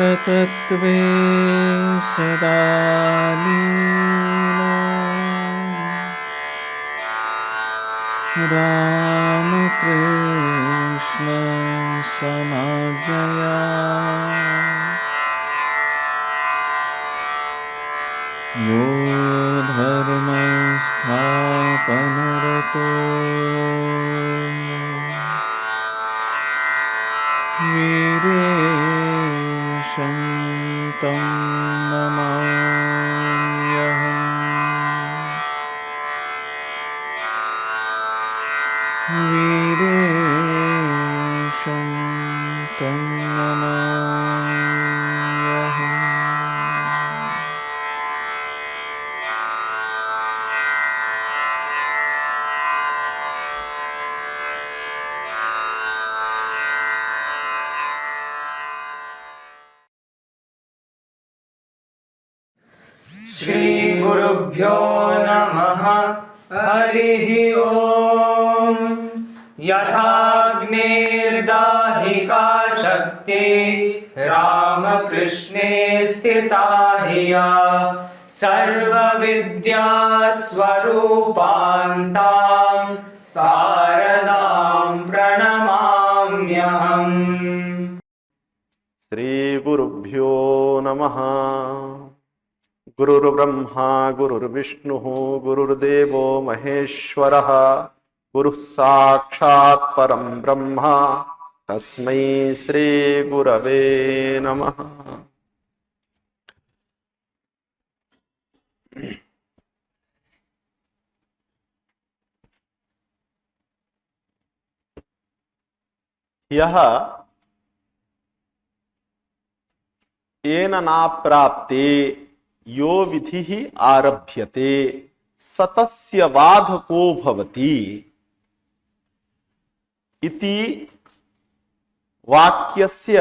परतत्त्वे सदा लीनो रामकृष्ण समाज्ञया यो धर्मस्थापनरतो वीरेशं तं नमाम्यहम्। वीरेशं तं नमाम्यहम्। श्री गुरुभ्यो नमः। हरिः ओम। यथाग्निर्दाहिका शक्ति रामकृष्णे स्थिता हिया सर्वविद्या स्वरूपान्तां शारदां प्रणमाम्यहम्। श्री गुरुभ्यो नमः। गुरुर्ब्रह्मा गुरुर्विष्णुः गुरुर्देवो महेश्वरः गुरुः साक्षात् परं ब्रह्म तस्मै श्री गुरवे नमः। यह येन न प्राप्ते यो विधिः आरभ्यते सतस्य बाधको भवति इति वाक्यस्य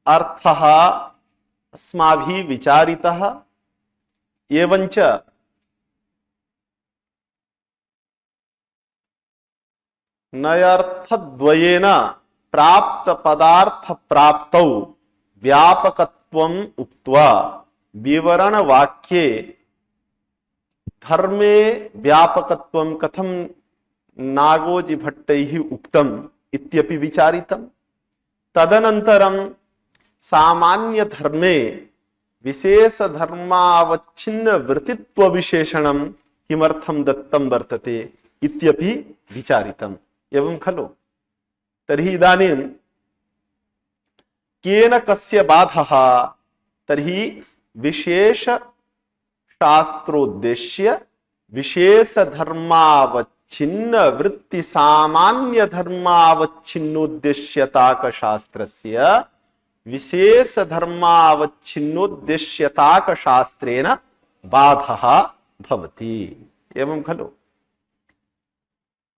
अर्थः अस्माभिः विचारितः एवञ्च नयर्थद्वयेन प्राप्त पदार्थ प्राप्तौ व्यापकत्वम् उक्त्वा विवरण वाक्ये धर्मे व्यापकत्वं कथं नागोजी भट्टैः उक्तम् इत्यपि विचारितम्। तदनन्तरं सामान्य धर्मे विशेष धर्मावच्छिन्न वृत्तित्व विशेषणं किमर्थं दत्तं वर्तते इत्यपि विचारितम्। एवं खलु? तर्हि इदानीं केन कस्य बाधः? तर्हि विशेष शास्त्रोद्देश्य विशेष धर्मावच्छिन्न वृत्ति सामान्य धर्मावच्छिन्नोद्देश्यताक शास्त्रस्य विशेष धर्मावच्छिन्नोद्देश्यताक शास्त्रेण बाधः भवति। एवं खलु?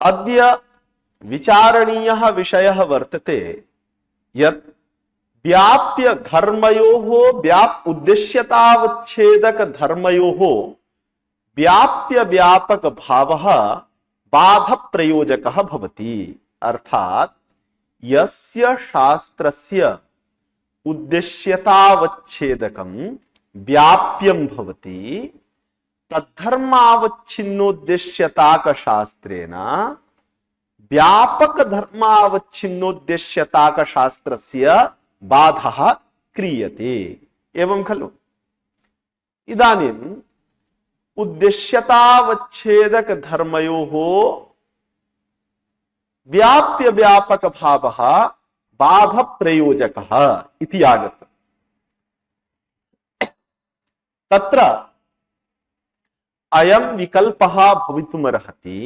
अद्य विचारणीयः विषयः वर्तते यत् व्याप्य धर्मयोः उद्देश्यतावच्छेदक धर्मयोः व्याप्य व्यापक भावः बाध प्रयोजकः भवति। अर्थात् यस्य शास्त्रस्य उद्देश्यतावच्छेदकं व्याप्यं भवति तद्धर्मावच्छिन्नोद्देश्यताक शास्त्रेण व्यापक धर्मावच्छिन्नोद्देश्यताक शास्त्रस्य बाधः क्रियते। एवं खलु? इदानीम् उद्देश्यतावच्छेदक धर्मयोः व्याप्य व्यापक भावः बाध प्रयोजकः इति आगतम्। तत्र अयं विकल्पः भवितुमर्हति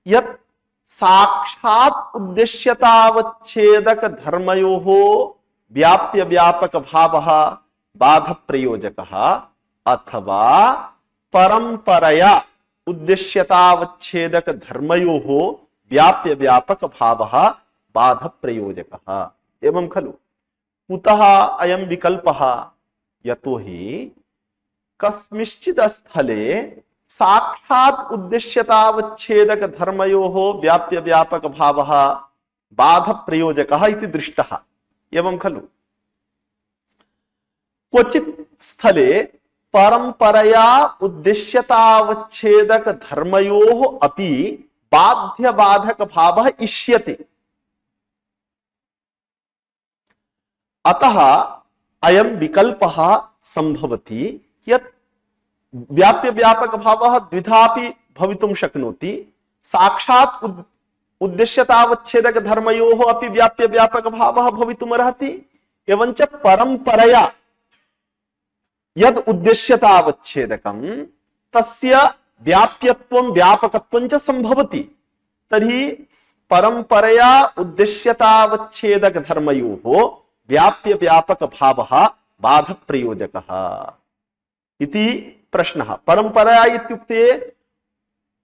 यत् साक्षात् उद्देश्यतावच्छेदक धर्मयोः व्याप्य व्यापक भावः बाध प्रयोजकः अथवा परंपरया उद्देश्यतावच्छेदक धर्मयोः व्याप्य व्यापक भावः बाध प्रयोजकः। एवं खलु? कुतः अयं विकल्पः? यतोहि कस्मिंश्चित् स्थले साक्षात् उद्देश्यतावच्छेदक धर्मयोः व्याप्य व्यापक भावः बाध प्रयोजकः इति दृष्टः। एवं खलु? क्वचित स्थले परंपरया उद्देश्यतावच्छेदक धर्मयोः अपि बाध्य बाधक भावः इष्यते। अतः अयं विकल्पः संभवति यत् व्याप्य व्यापक भावः द्विधापि भवितुं शक्नोति। साक्षात् उद्देश्यतावच्छेदक धर्मयोः अपि व्याप्य व्यापक भावः भवितुमर्हति, एवञ्च परंपरया यद उद्देश्यतावच्छेदकं तस्य व्याप्यत्वं व्यापकत्वं च संभवति। तर्हि परंपरया उद्देश्यतावच्छेदक धर्मयोः व्याप्य व्यापक भावः बाध प्रयोजकः इति प्रश्नः। परंपरया इत्युक्ते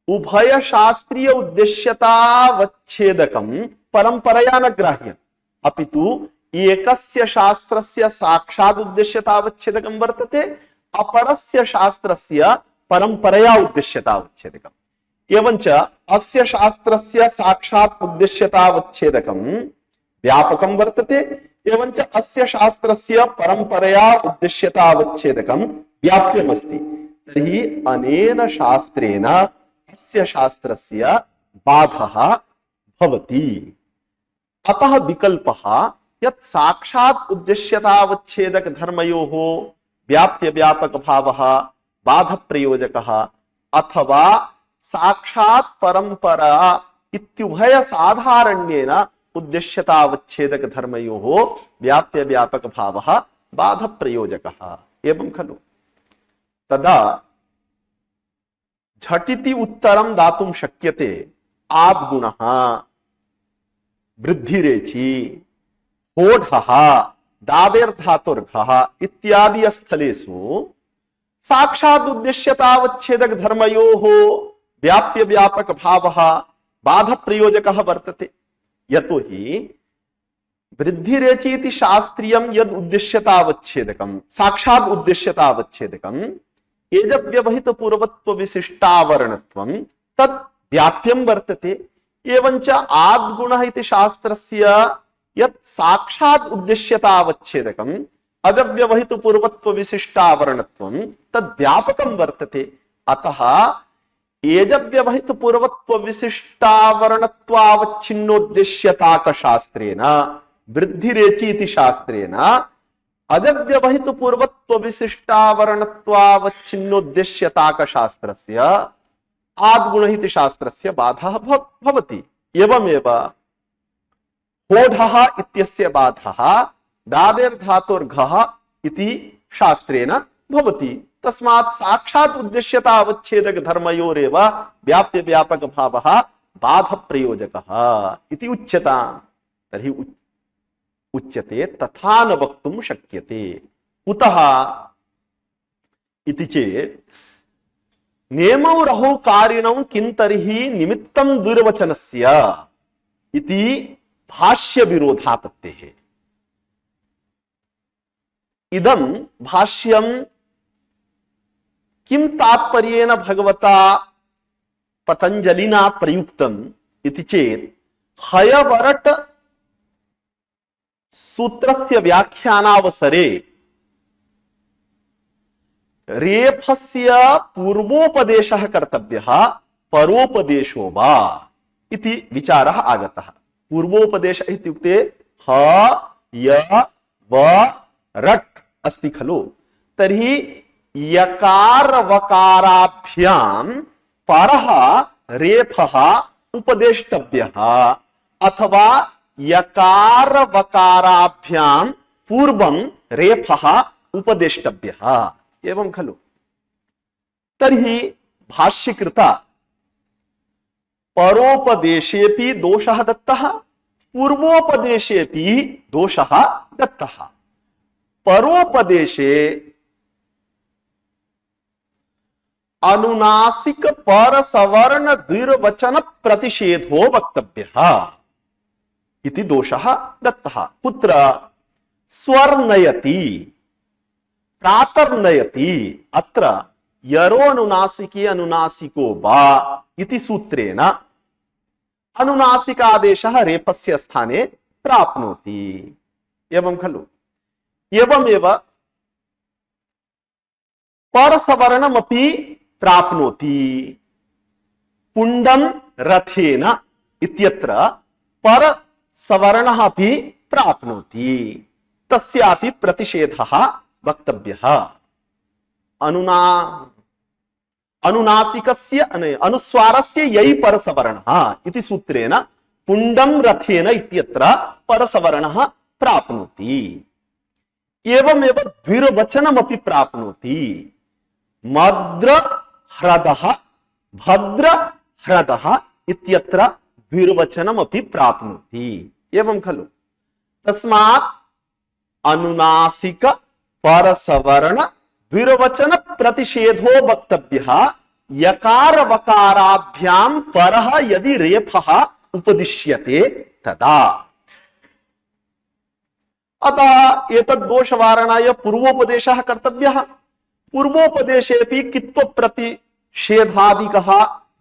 उभय शास्त्रीय उद्देश्यतावच्छेदकं परंपरया न ग्राह्यम्, अपितु एकस्य शास्त्रस्य साक्षात् उद्देश्यतावच्छेदकं वर्तते, अपरस्य शास्त्रस्य परंपरया उद्देश्यतावच्छेदकम्। एवञ्च अस्य शास्त्रस्य साक्षात् उद्देश्यतावच्छेदकं व्यापकं वर्तते, एवञ्च अस्य शास्त्रस्य परंपरया उद्देश्यतावच्छेदकं व्याप्यमस्ति। तर्हि अनेन शास्त्रेण अस्य शास्त्रस्य बाधः भवति। अतः विकल्पः यत् साक्षात् उद्देश्यतावच्छेदक धर्मयोः व्याप्य व्यापक भावः बाध प्रयोजकः अथवा साक्षात् परंपरा इत्युभय साधारण्येन उद्देश्यतावच्छेदक धर्मयोः व्याप्य व्यापक भावः बाध प्रयोजकः एवं खलु। तदा झटिति उत्तरं दातुं शक्यते आद्गुणः, वृद्धिरेचि, होढः, दादेर्धातुर्घः इत्यादि स्थलेषु साक्षात् उद्देश्यतावच्छेदक धर्मयोः व्याप्य व्यापक भावः बाध प्रयोजकः वर्तते। यतोहि वृद्धिरेचि इति शास्त्रीयं यद् उद्देश्यतावच्छेदकं साक्षात् उद्देश्यतावच्छेदकं एजव्यवहित पूर्वत्व विशिष्टावरणत्वं तत् व्याप्यं वर्तते। एवञ्च आद्गुणः इति शास्त्रस्य यत् साक्षात् उद्देश्यतावच्छेदकम् अजव्यवहित पूर्वत्व विशिष्टावरणत्वं तद् व्यापकं वर्तते। अतः एजव्यवहित पूर्वत्व विशिष्टावरणत्वावच्छिन्नोद्देश्यताक शास्त्रेण वृद्धिरेचि इति शास्त्रेण अजव्यवहित पूर्वत्व विशिष्टावरणत्वावच्छिन्नोद्देश्यताक शास्त्रस्य आद्गुणः इति शास्त्रस्य बाधः भवति। एवमेव होढः इत्यस्य बाधः दादेर्धातुर्घः इति शास्त्रेण भवति। तस्मात् साक्षात् उद्देश्यतावच्छेदक धर्मयोरेव व्याप्य व्यापक भावः बाध प्रयोजकः इति उच्यताम्। तर्हि उच्यते तथा न वक्तुं शक्यते। कुतः इति चेत् नेमौ रहौ कारिणौ किं तर्हि निमित्तं दुर्वचनस्य इति भाष्य विरोधापत्तेः। इदं भाष्यं किं तात्पर्येण भगवता पतंजलिना प्रयुक्तम् इति चेत् हयवरट सूत्रस्य व्याख्यानावसरे रेफस्य पूर्वोपदेशः कर्तव्यः परोपदेशो वा इति विचारः आगतः। पूर्वोपदेश इत्युक्ते ह य व रट् अस्ति खलु। तर्हि यकार वकाराभ्यां परः रेफः उपदेष्टव्यः अथवा यकार वकाराभ्यां पूर्वं रेफः उपदेष्टव्यः एवं खलु। तर्हि भाष्यकृता परोपदेशेपि दोषः दत्तः, पूर्वोपदेशेपि दोषः दत्तः। परोपदेशे अनुनासिक पर सवर्ण द्विर्वचन प्रतिषेधो वक्तव्यः इति दोषः दत्तः। कुत्र? स्वर्नयति प्रातर्नयति अत्र यरो अनुनासिके अनुनासिको वा इति सूत्रेण अनुनासिकादेशः रेफस्य स्थाने प्राप्नोति एवं खलु। एवमेव परसवर्णमपि प्राप्नोति। पुंडम रथेन इत्यत्र परसवर्णः अपि प्राप्नोति, तस्यापि प्रतिषेधः वक्तव्यः। अनुनासिकस्य अनुस्वारस्य यै परसवर्णः इति सूत्रेण पुंडम रथेन इत्यत्र परसवर्णः प्राप्नोति। एवमेव द्विर्वचनमपि प्राप्नोति। मद्र ह्रदः भद्र ह्रदः इत्यत्र द्विर्वचनमपि प्राप्नोति। एवं खलु? तस्मात् अनुनासिक परसवर्ण द्विर्वचन प्रतिषेधो वक्तव्यः यकार वकाराभ्यां परः यदि रेफः उपदिश्यते तदा। अतः एतद् दोषवारणाय पूर्वोपदेशः कर्तव्यः। पूर्वोपदेशेऽपि कित्व प्रतिषेधादिकः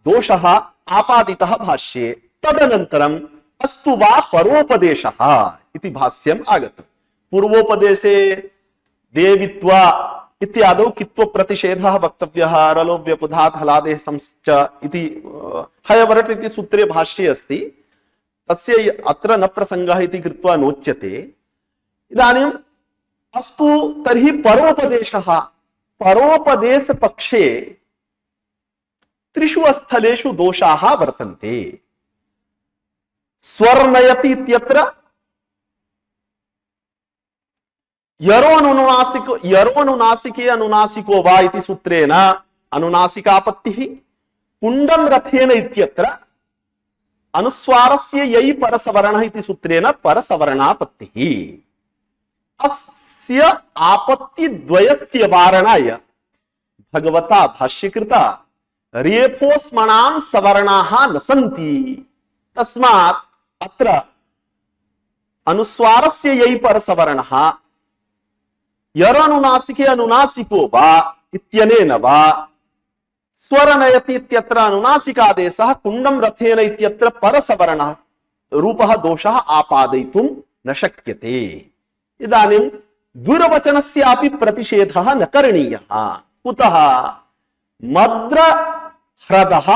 दोषः आपादितः भाष्ये। तदनन्तरम् अस्तु वा परोपदेशः इति भाष्यम् आगतम्। पूर्वोपदेशे देवित्वा इत्यादौ कित्व प्रतिषेधः वक्तव्यः रलोव्यपुधात् हलादेः संश्च इति हयवरट् इति सूत्रे भाष्ये अस्ति। तस्य अत्र न प्रसंगः इति कृत्वा नोच्यते। इदानीम् अस्तु तर्हि परोपदेशः। परोपदेश पक्षे त्रिषु स्थलेषु दोषाः वर्तन्ते। स्वर्णयति इत्यत्र यरोनुनासिके अनुनासिको वा इति सूत्रेण अनुनासिकापत्तिः। पुंडम रथेन इत्यत्र अनुस्वारस्य यै परसवर्णः इति सूत्रेण परसवर्णापत्तिः। अस्य आपत्ति द्वयस्य वारणाय भगवता भाष्यकृता रेफोस्मणां सवर्णाः न सन्ति। तस्मात् अत्र अनुस्वारस्य यै परसवर्णः यरनुनासिके अनुनासिको वा इत्यनेन वा स्वरनयति इत्यत्र अनुनासिकादेशः कुंडम रथेन इत्यत्र परसवर्णः रूपः दोषः आपादयितुं न शक्यते। इदानीं दुर्वचनस्यापि प्रतिषेधः न करणीयः। कुतः? मद्र ह्रदः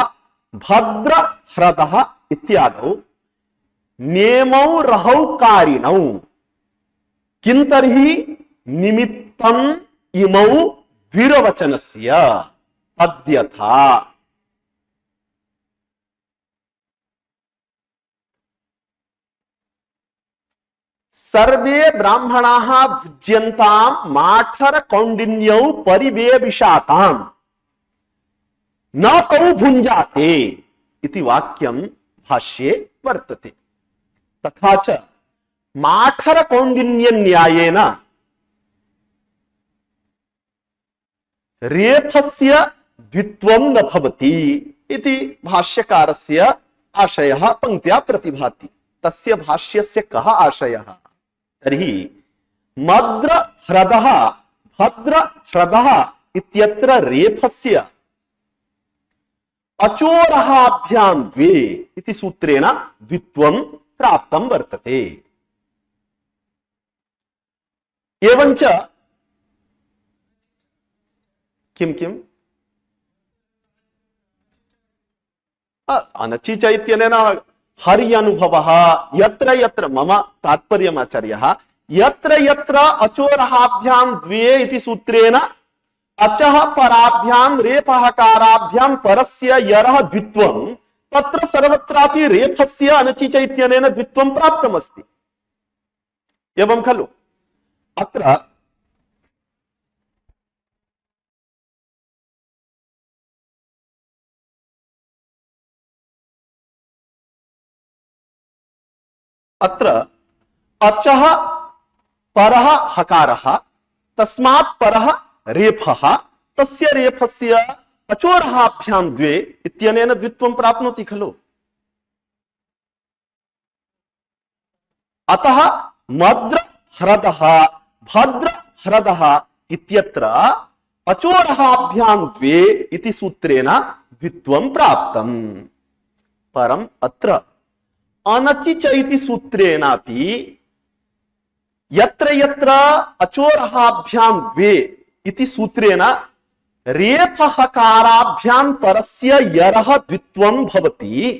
भद्र ह्रदः इत्यादौ नेमौ रहौ कारिणौ किं तर्हि निमित्तम् इमौ द्विर्वचनस्य तद्यथा। सर्वे ब्राह्मणाः भुज्यन्तां माठर कौंडिन्यौ परिवेविषाताम् न तौ भुञ्जाते इति वाक्यं भाष्ये वर्तते। तथा च माठर कौंडिन्य न्यायेन रेफस्य द्वित्वं न भवति इति भाष्यकारस्य आशयः पंक्त्या प्रतिभाति। तस्य भाष्यस्य कः आशयः? तर्हि मद्र ह्रदः भद्र ह्रदः इत्यत्र रेफस्य अचोरहाभ्यां द्वे इति सूत्रेण द्वित्वं प्राप्तं वर्तते। एवञ्च किं अनचि चैत्यनेन हरि अनुभवः यत्र यत्र मम तात्पर्यम् आचार्यः यत्र यत्र अचोरहाभ्यां द्वे इति सूत्रेण अचः पराभ्यां रेफहकाराभ्यां परस्य यरः द्वित्वं तत्र सर्वत्रापि रेफस्य अनचि चैत्यनेन द्वित्वं प्राप्तमस्ति। एवं खलु? अत्र अचः परः हकारः तस्मात् परः रेफः तस्य रेफस्य अचोरहाभ्यां द्वे इत्यनेन द्वित्वं प्राप्नोति खलु। अतः मद्र ह्रदः भद्र ह्रदः इत्यत्र अचोरहाभ्यां द्वे इति सूत्रेण द्वित्वं प्राप्तम्। परम् अत्र अनचि चैति सूत्रेणापि यत्र यत्र अचोरहाभ्यां द्वे इति सूत्रेण रेफ हकाराभ्याम परस्य यरः द्वित्वं भवति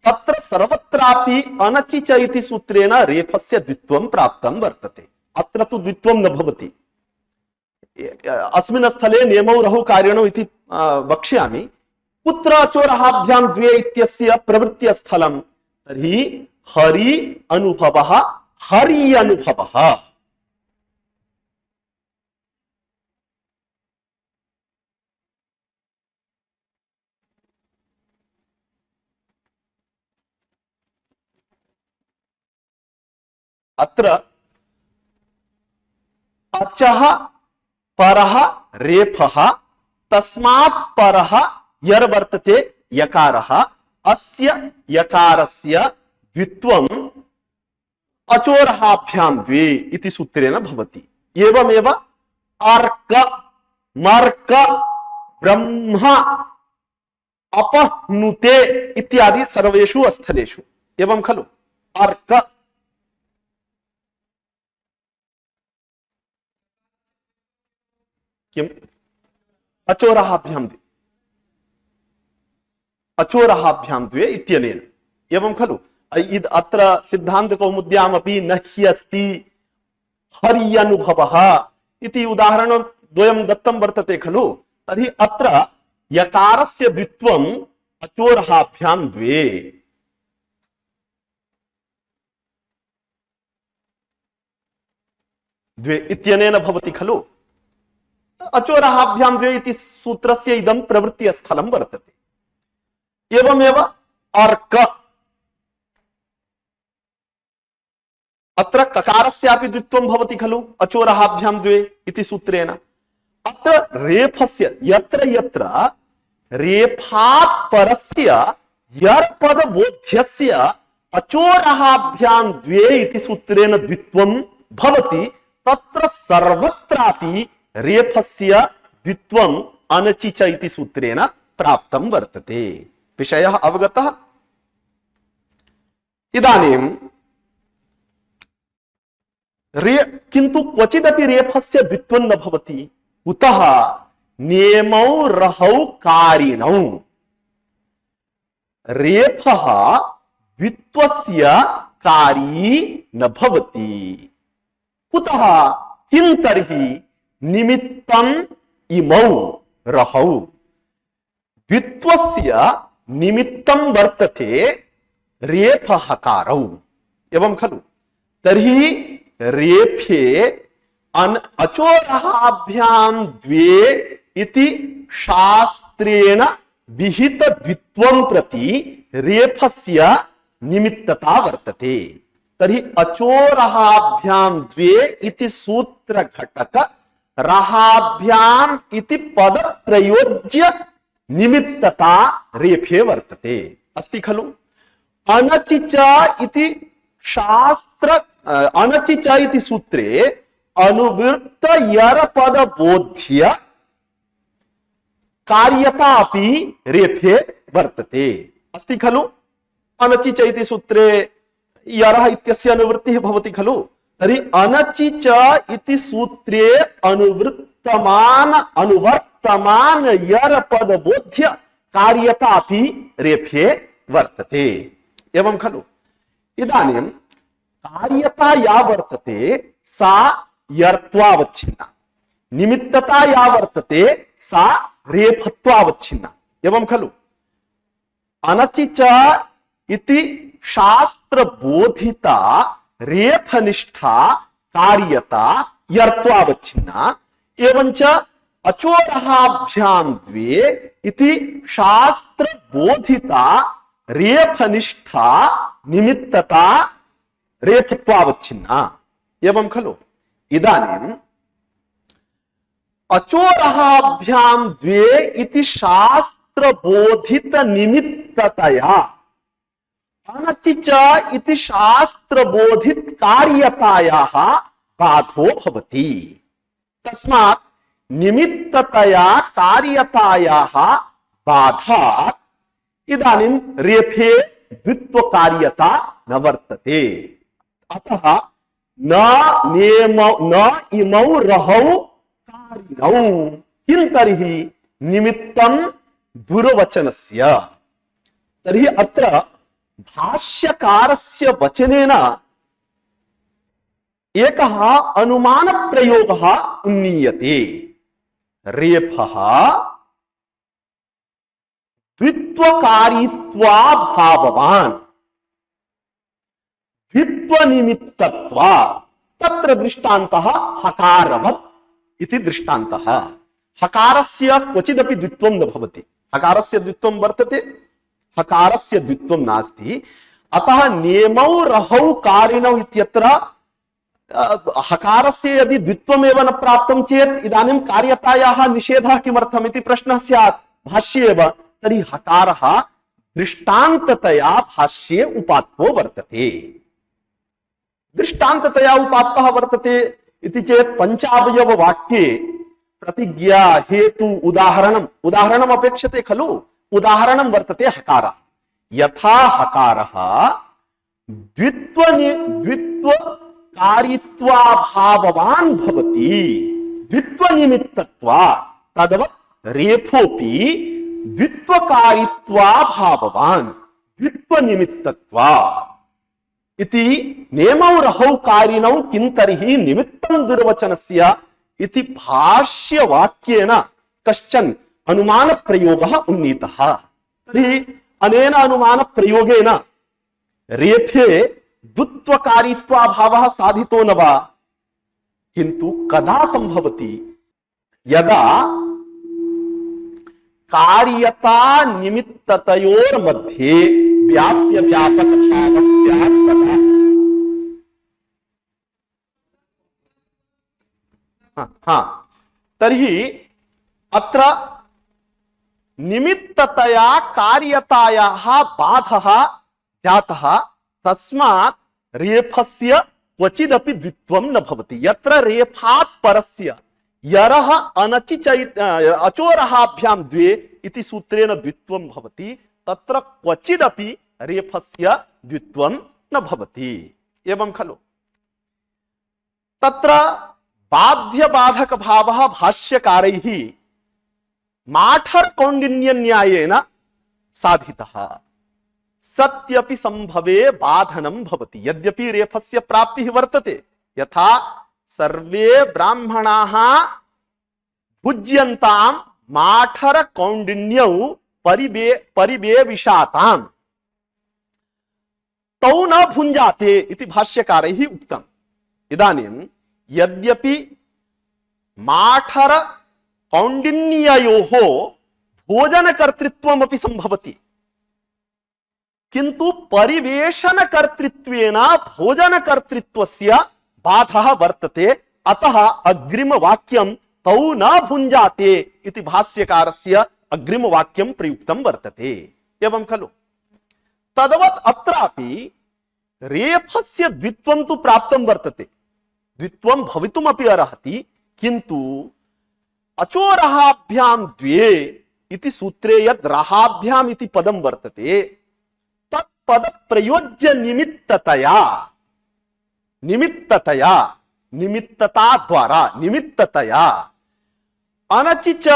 तत्र सर्वत्रापि अनचिच इति सूत्रेण रेफस्य द्वित्वं प्राप्तं वर्तते। अत्र तु द्वित्वं न भवति। अस्मिन् स्थले नियमौ रहौ कार्यणौ इति वक्ष्यामि। कुत्र अचोरहाभ्यां द्वे इत्यस्य प्रवृत्ति स्थलं, तर्हि हरि अनुभवः हरि अनुभवः। अत्र अचः परः रेफः तस्मात् परः यर् वर्तते यकारः, अस्य यकारस्य द्वित्वम् अचोरहाभ्यां द्वे इति सूत्रेण भवति। एवमेव अर्क मर्क ब्रह्म अपनुते इत्यादि सर्वेषु स्थलेषु एवं खलु। अर्क किम अचोरहाभ्यां द्वे, अचोरहाभ्यां द्वे इत्यनेन एवं खलु। अत्र सिद्धांत कौमुद्यामपि न ह्यस्ति हर्यनुभवः इति उदाहरणं द्वयं दत्तं वर्तते खलु। तर्हि अत्र यकारस्य द्वित्वम् अचोरहाभ्यां द्वे। द्वे इत्यनेन भवति खलु। अचोरहाभ्यां द्वे इति सूत्रस्य इदं प्रवृत्ति स्थलं वर्तते। एवमेव अर्क, अत्र ककारस्यापि द्वित्वं भवति खलु अचोरहाभ्यां द्वे इति सूत्रेण। अत्र रेफस्य यत्र यत्र रेफात् परस्य यर् पदबोध्यस्य अचोरहाभ्यां द्वे इति सूत्रेण द्वित्वं भवति तत्र सर्वत्रापि रेफस्य द्वित्वम् अनचिच इति सूत्रेण प्राप्तं वर्तते। विषयः अवगतः। इदानीं किन्तु क्वचिदपि रेफस्य द्वित्वं न भवति। कुतः? नियमौ रहौ कारिणौ। रेफः द्वित्वस्य कारी न भवति। कुतः? किं तर्हि निमित्तम् इमौ रहौ। द्वित्वस्य निमित्तं वर्तते रेफहकारौ एवं खलु। तर्हि रेफे अचोरहाभ्यां द्वे इति शास्त्रेण विहित द्वित्वं प्रति रेफस्य निमित्तता वर्तते। तर्हि अचोरहाभ्यां द्वे इति सूत्र घटक रहाभ्याम इति पद प्रयोज्य निमित्तता रेफे वर्तते। अस्ति खलु। अनचिच इति शास्त्र अनचिच इति सूत्रे अनुवृत्त यर् पद बोध्य कार्यता अपि रेफे वर्तते। अस्ति खलु। अनचिच इति सूत्रे यरः इत्यस्य अनुवृत्तिः भवति खलु। तर्हि अनचिच इति सूत्रे अनुवर्तमान यर् पद बोध्य कार्यता अपि रेफे वर्तते एवं खलु। इदानीं कार्यता या वर्तते सा यर्त्वावच्छिन्ना, निमित्तता या वर्तते सा रेफत्वावच्छिन्ना एवं खलु। अनचिच इति शास्त्र बोधिता रेफनिष्ठा कार्यता यर्त्वावच्छिन्ना एवंच अचोरहाभ्यां द्वे इति शास्त्र बोधिता रेफनिष्ठा निमित्तता रेफत्वावच्छिन्ना एवं खलु। इदानीं अचोरहाभ्यां द्वे इति शास्त्र बोधित निमित्ततया अनचिच इति शास्त्र बोधित कार्यतायाः बाधो भवति। तस्मात् निमित्ततया कार्यतायाः बाधात् इदानीं रेफे द्वित्व कार्यता न वर्तते। अतः न इमौ रहौ कारिणौ। किं तर्हि निमित्तं दुर्वचनस्य। तर्हि अत्र भाष्यकारस्य वचनेन एकः अनुमानप्रयोगः उन्नीयते। रेफः द्वित्वकारित्वाभाववान् द्वित्वनिमित्तत्वात् तत्र दृष्टान्तः हकारवत् इति दृष्टान्तः। हकारस्य क्वचिदपि द्वित्वं न भवति। हकारस्य द्वित्वं वर्तते, हकारस्य द्वित्वं नास्ति। अतः नियमौ रहौ कारिणौ इत्यत्र हकारस्य यदि द्वित्वमेव न प्राप्तं चेत् इदानीं कार्यतायाः निषेधः किमर्थम् इति प्रश्नः स्यात् भाष्ये एव। तर्हि हकारः दृष्टान्ततया भाष्ये उपात्तो वर्तते। दृष्टान्ततया उपात्तः वर्तते इति चेत् पञ्चावयव वाक्ये प्रतिज्ञा हेतु उदाहरणम् अपेक्षते खलु। उदाहरणं वर्तते हकारः। यथा हकारः द्वित्वकारित्वाभाववान् भवति द्वित्वनिमित्तत्वात्, तद्वत् रेफोऽपि द्वित्वकारित्वाभाववान् द्वित्वनिमित्तत्वात् इति नेमौ रहौ कारिणौ किं तर्हि निमित्तं दुर्वचनस्य इति भाष्यवाक्येन कश्चन अनुमानप्रयोगः उन्नीतः। तर्हि अनेन अनुमानप्रयोगेन रेफे द्वित्वकारित्वाभावः साधितो न वा? किन्तु कदा संभवति? यदा कार्यता निमित्ततयोर्मध्ये व्याप्य व्यापक भावः स्यात् तदा। तर्हि अत्र निमित्ततया कार्यतायाः बाधः जातः, तस्मात् रेफस्य क्वचिदपि द्वित्वं न भवति। यत्र रेफात् परस्य यरः अचोरहाभ्यां द्वे इति सूत्रेण द्वित्वं भवति, तत्र क्वचिदपि रेफस्य द्वित्वं न भवति। एवं खलु? तत्र बाध्य बाधक भावः भाष्यकारैः माठर कौंडिन्य न्यायेन साधितः। सत्यपि संभवे बाधनं भवति। यद्यपि रेफस्य प्राप्तिः वर्तते, यथा सर्वे ब्राह्मणाः भुज्यन्तां माठर कौंडिन्यौ परिवेविषाताम् तौ न भुञ्जाते इति भाष्यकारैः उक्तम्। इदानीं यद्यपि माठर कौंडिन्ययोः भोजनकर्तृत्वमपि संभवति, किन्तु परिवेशनकर्तृत्वेन भोजनकर्तृत्वस्य बाधः वर्तते। अतः अग्रिमवाक्यं तौ न भुञ्जाते इति भाष्यकारस्य अग्रिमवाक्यं प्रयुक्तं वर्तते। एवं खलु? तद्वत् अत्रापि रेफस्य द्वित्वं तु प्राप्तं वर्तते, द्वित्वं भवितुमपि अर्हति, किन्तु अचोरहाभ्यां द्वे इति सूत्रे यद् रहाभ्याम् इति पदं वर्तते, तत्पद प्रयोज्य निमित्तता द्वारा निमित्ततया अनचिच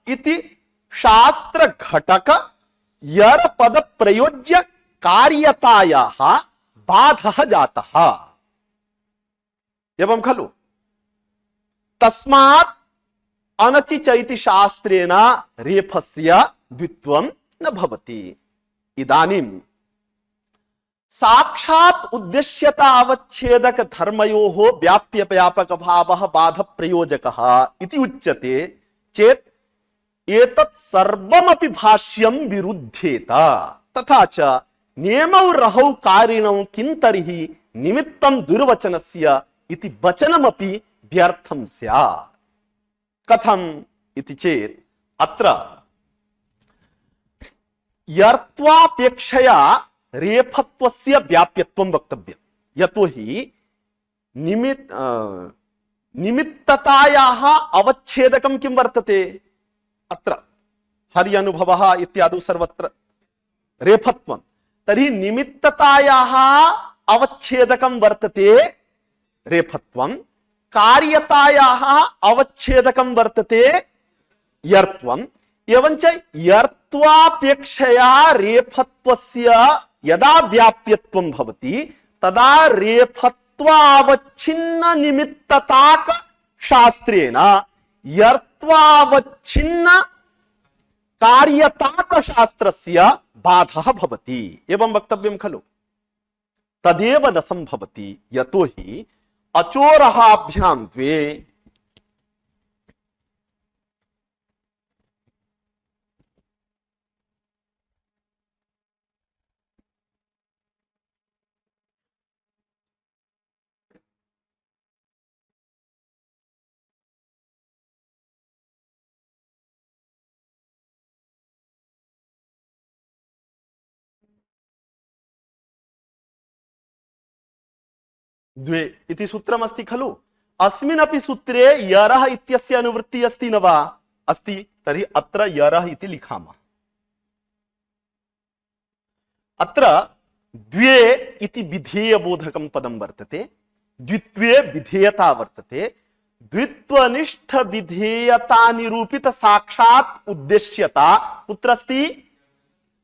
इति शास्त्र घटक यर पद प्रयोज्य कार्यतायाः बाधः जातः। एवं खलु? तस्मात् अनचिच इति शास्त्रेण रेफस्य द्वित्वं न भवति। इदानीं साक्षात् उद्देश्यता अवच्छेदक धर्मयोः व्याप्य व्यापक भावः बाध प्रयोजकः इति उच्यते चेत् एतत् सर्वमपि भाष्यं विरुध्येत। तथा च नियमौ रहौ कारिणौ किं तर्हि निमित्तं दुर्वचनस्य इति वचनमपि व्यर्थं स्यात्। कथम् इति चेत् अत्र यर्त्वापेक्षया रेफत्वस्य व्याप्यत्वं वक्तव्यं। यतोहि निमित्ततायाः अवच्छेदकं किं वर्तते? अत्र हर्यनुभवः इत्यादि सर्वत्र रेफत्वं। तर्हि निमित्ततायाः अवच्छेदकं वर्तते रेफत्वं, कार्यतायाः अवच्छेदकं वर्तते यर्त्वम् एवञ्च यर्त्वापेक्षया रेफत्वस्य यदा व्याप्यत्वं भवति तदा रेफत्वावच्छिन्न निमित्तताक शास्त्रेण यर्त्वावच्छिन्न कार्यताक शास्त्रस्य बाधः भवति एवं वक्तव्यं खलु। तदेव न संभवति यतो हि अचोरहाभ्यां द्वे द्वे इति सूत्रमस्ति खलु। अस्मिन्नपि सूत्रे यरः इत्यस्य अनुवृत्तिः अस्ति न वा? अस्ति। तर्हि अत्र यरः इति लिखामः। अत्र द्वे इति विधेयबोधकं पदं वर्तते, द्वित्वे विधेयता वर्तते, द्वित्वनिष्ठ विधेयता निरूपित साक्षात् उद्देश्यता कुत्र अस्ति?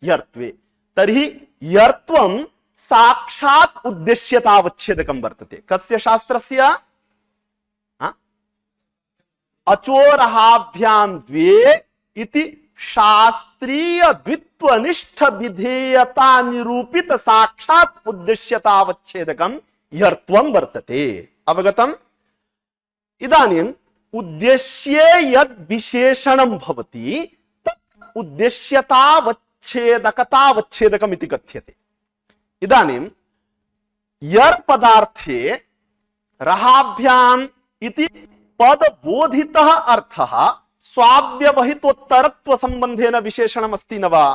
यर्त्वे। तर्हि यर्त्वं साक्षात् उद्देश्यतावच्छेदकं वर्तते। कस्य शास्त्रस्य? अचोरहाभ्यां द्वे इति शास्त्रीय द्वित्वनिष्ठ विधेयता निरूपित साक्षात् उद्देश्यतावच्छेदकं यर्त्वं वर्तते। अवगतम्? इदानीम् उद्देश्ये यद् विशेषणं भवति तत् उद्देश्यतावच्छेदकतावच्छेदकम् इति कथ्यते। इदानीं यर् पदार्थे रहाभ्याम् इति पदबोधितः अर्थः स्वाव्यवहितोत्तरत्व संबंधेन विशेषणम् अस्ति न वा?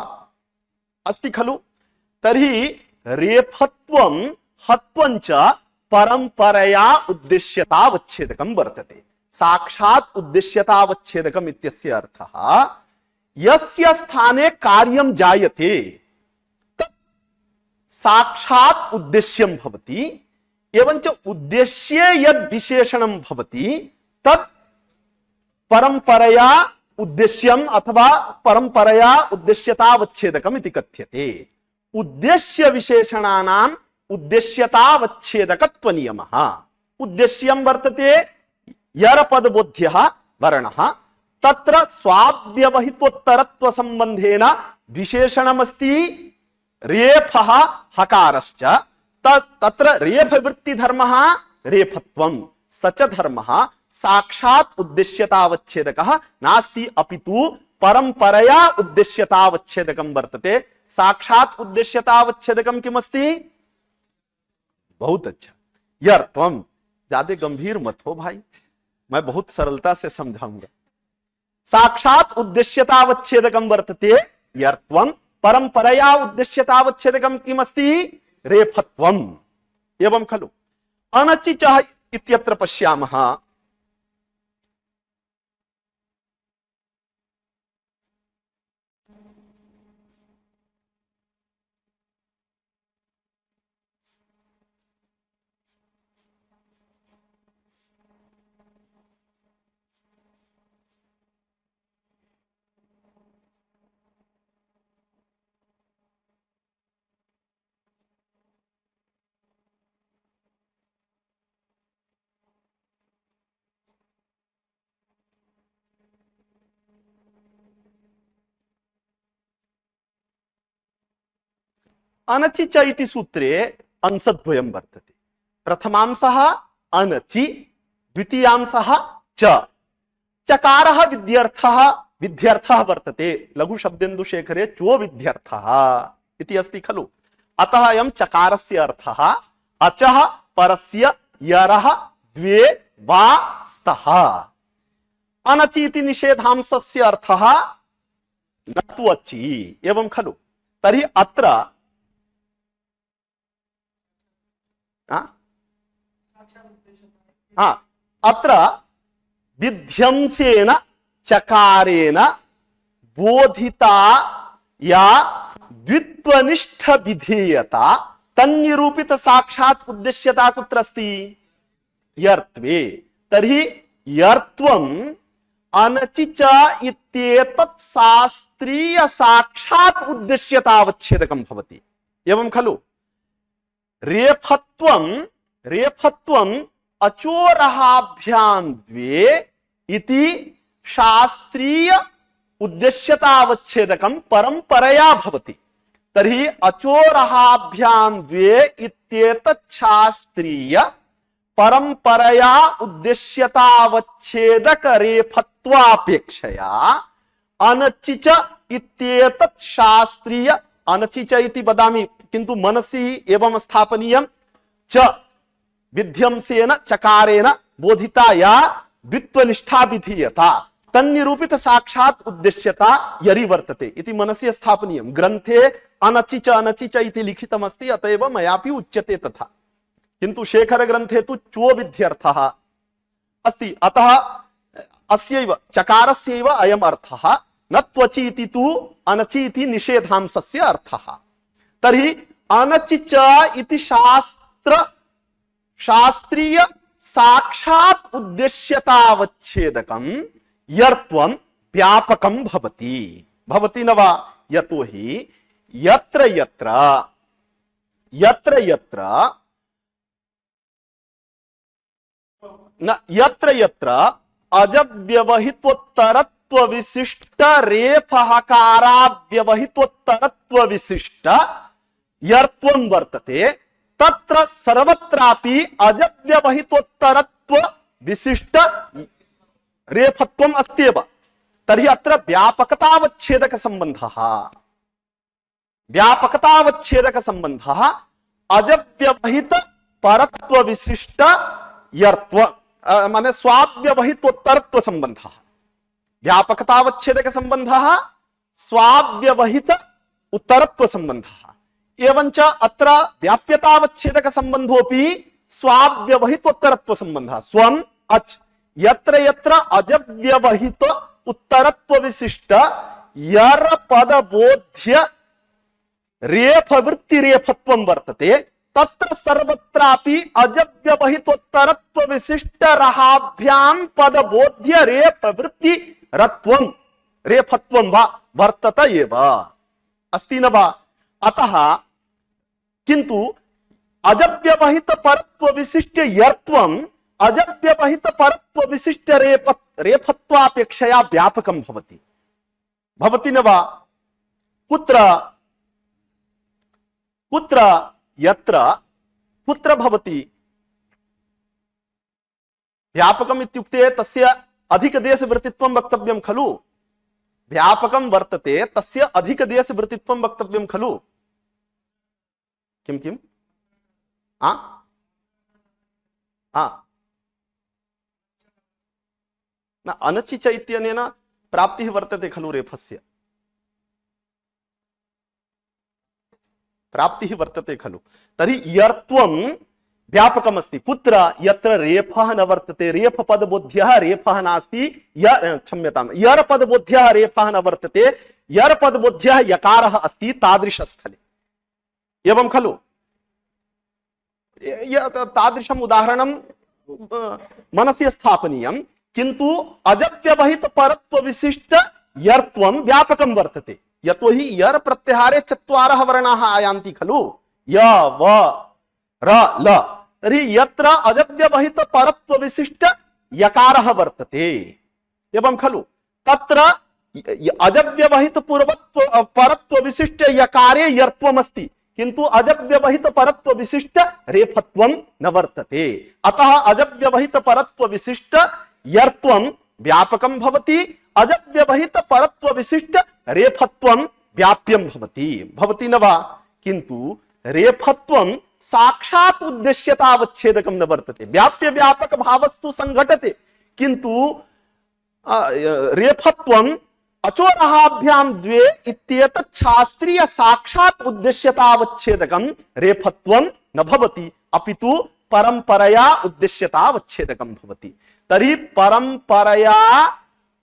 अस्ति खलु। तर्हि रेफत्वं हत्वं च परंपरया उद्देश्यतावच्छेदकं वर्तते। साक्षात् उद्देश्यतावच्छेदकम् इत्यस्य अर्थः यस्य स्थाने कार्यं जायते साक्षात् उद्देश्यं भवति, एवञ्च उद्देश्ये यद् विशेषणं भवति तत् परंपरया उद्देश्यम् अथवा परंपरया उद्देश्यतावच्छेदकम् इति कथ्यते। उद्देश्य विशेषणानाम् उद्देश्यतावच्छेदकत्व नियमः। उद्देश्यं वर्तते यरपदबोध्यः वर्णः, तत्र स्वाव्यवहितोत्तरत्व संबंधेन विशेषणमस्ति रेफः हकारश्च, तत्र रेफवृत्ति धर्मः रेफत्वं, स च धर्मः साक्षात् उद्देश्यतावच्छेदकः नास्ति, अपितु परंपरया उद्देश्यतावच्छेदकं वर्तते। साक्षात् उद्देश्यतावच्छेदकं किमस्ति? बहुत अच्छा। यर्त्वं। ज्यादा गंभीर मत हो भाई, मैं बहुत सरलता से समझाऊंगा। साक्षात् उद्देश्यतावच्छेदकं वर्तते यर्त्वं, परंपरया उद्देश्यतावच्छेदकं किमस्ति? रेफत्वम्। एवं खलु। अनचिचः इत्यत्र पश्यामः। अनचि च इति सूत्रे अंशद्वयं वर्तते। प्रथमांशः अनचि, द्वितीयांशः च। चकारः विध्यर्थः वर्तते। लघु शब्देन्दुशेखरे चो विध्यर्थः इति अस्ति खलु। अतः अयं चकारस्य अर्थः अचः परस्य यरः द्वे वा स्तः। अनचि इति निषेधांशस्य अर्थः न तु अचि। एवं खलु। तर्हि अत्र अत्र विध्यंसेन चकारेण बोधिता या द्वित्वनिष्ठ विधेयता तन्निरूपित साक्षात् उद्देश्यता कुत्र अस्ति? यर्त्वे। तर्हि यर्त्वं अनचिच इत्येतत् शास्त्रीय साक्षात् उद्देश्यतावच्छेदकं भवति। एवं खलु रेफत्वम् अचोरहाभ्यां द्वे इति शास्त्रीय उद्देश्यतावच्छेदकं परंपरया भवति। तर्हि अचोरहाभ्यां द्वे इत्येतत् शास्त्रीय परंपरया उद्देश्यतावच्छेदक रेफत्वापेक्षया अनचिच इत्येतत् शास्त्रीय, अनचिच इति वदामि किन्तु मनसि एवं स्थापनीयं, च विध्यंसेन चकारेण बोधिता या द्वित्वनिष्ठा विधीयता तन्निरूपित साक्षात् उद्देश्यता यरि वर्तते इति मनसि स्थापनीयं। ग्रन्थे अनचिच अनचिच इति लिखितमस्ति, अतएव मयापि उच्यते तथा, किन्तु शेखर ग्रन्थे तु चो विध्यर्थः अस्ति, अतः अस्यैव चकारस्यैव अयम् अर्थः, न त्वचि इति तु अनचि इति निषेधांशस्य अर्थः। तर्हि अनचिच इति शास्त्रीय साक्षात् उद्देश्यतावच्छेदकं यर्त्वं व्यापकं भवति। भवति न वा? यतोहि यत्र यत्र अजव्यवहितोत्तरत्व विशिष्ट रेफहकाराव्यवहितोत्तरत्व विशिष्ट यर्त्वं वर्तते, तत्र सर्वत्रापि अजव्यवहितोत्तरत्व विशिष्ट रेफत्वम् अस्त्येव। तर्हि अत्र व्यापकतावच्छेदक संबंधः अजव्यवहित परत्व विशिष्ट यर्त्व माने स्वाव्यवहितोत्तरत्व संबंधः। व्यापकतावच्छेदक संबंधः स्वाव्यवहित उत्तरत्व संबंधः। एवंच अत्र व्याप्यतावच्छेदक संबंधोपि स्वाव्यवहितोत्तरत्व संबंधः। स्वम् अच् यत्र यत्र अजव्यवहित उत्तरत्व विशिष्ट यर पद बोध्य रेफ वृत्ति रेफत्वं वर्तते, तत्र सर्वत्रापि अजव्यवहितोत्तरत्व विशिष्ट रहाभ्यां पद बोध्य रेफ वृत्ति रत्वं रेफत्वं वा वर्तत एव। अस्ति न वा? अतः किन्तु अजव्यवहित परत्व विशिष्ट यर्त्वं अजव्यवहित परत्व विशिष्ट रेफत्वापेक्षया व्यापकं भवति। भवति न वा? कुत्र यत्र कुत्र भवति? व्यापकम् इत्युक्ते तस्य अधिकदेशवृत्तित्वं वक्तव्यं खलु। व्यापकं वर्तते तस्य अधिकदेशवृत्तित्वं वक्तव्यं खलु। किं न अनचिच इत्यनेन प्राप्तिः वर्तते खलु, रेफस्य प्राप्तिः वर्तते खलु। तर्हि यर्त्वं व्यापकमस्ति। कुत्र? यत्र रेफः न वर्तते, रेफ पदबोध्यः रेफः नास्ति, क्षम्यतां, यर पदबोध्यः रेफः न वर्तते, यर पदबोध्यः यकारः अस्ति, तादृशस्थले। एवं खलु? तादृशम् उदाहरणं मनसि स्थापनीयं। किन्तु अजव्यवहित परत्व विशिष्ट यर्त्वं व्यापकं वर्तते, यतोहि यर प्रत्याहारे चत्वारः वर्णाः आयान्ति खलु, य व र ल। तर्हि यत्र अजव्यवहित परत्व विशिष्ट यकारः वर्तते, एवं खलु, तत्र अजव्यवहित पूर्वत्व परत्व विशिष्ट यकारे यर्त्वमस्ति, किन्तु अजव्यवहित परत्व विशिष्ट रेफत्वं न वर्तते। अतः अजव्यवहित परत्व विशिष्ट यर्त्वं व्यापकं भवति, अजव्यवहित परत्व विशिष्ट रेफत्वं व्याप्यं भवति। भवति न वा? किन्तु रेफत्वं साक्षात् उद्देश्यतावच्छेदकं न वर्तते। व्याप्य व्यापक भावस्तु संघटते, किन्तु रेफत्वं अचोरहाभ्यां द्वे इत्येतत् शास्त्रीय साक्षात् उद्देश्यतावच्छेदकं रेफत्वं न भवति, अपितु परंपरया उद्देश्यतावच्छेदकं भवति। तर्हि परंपरया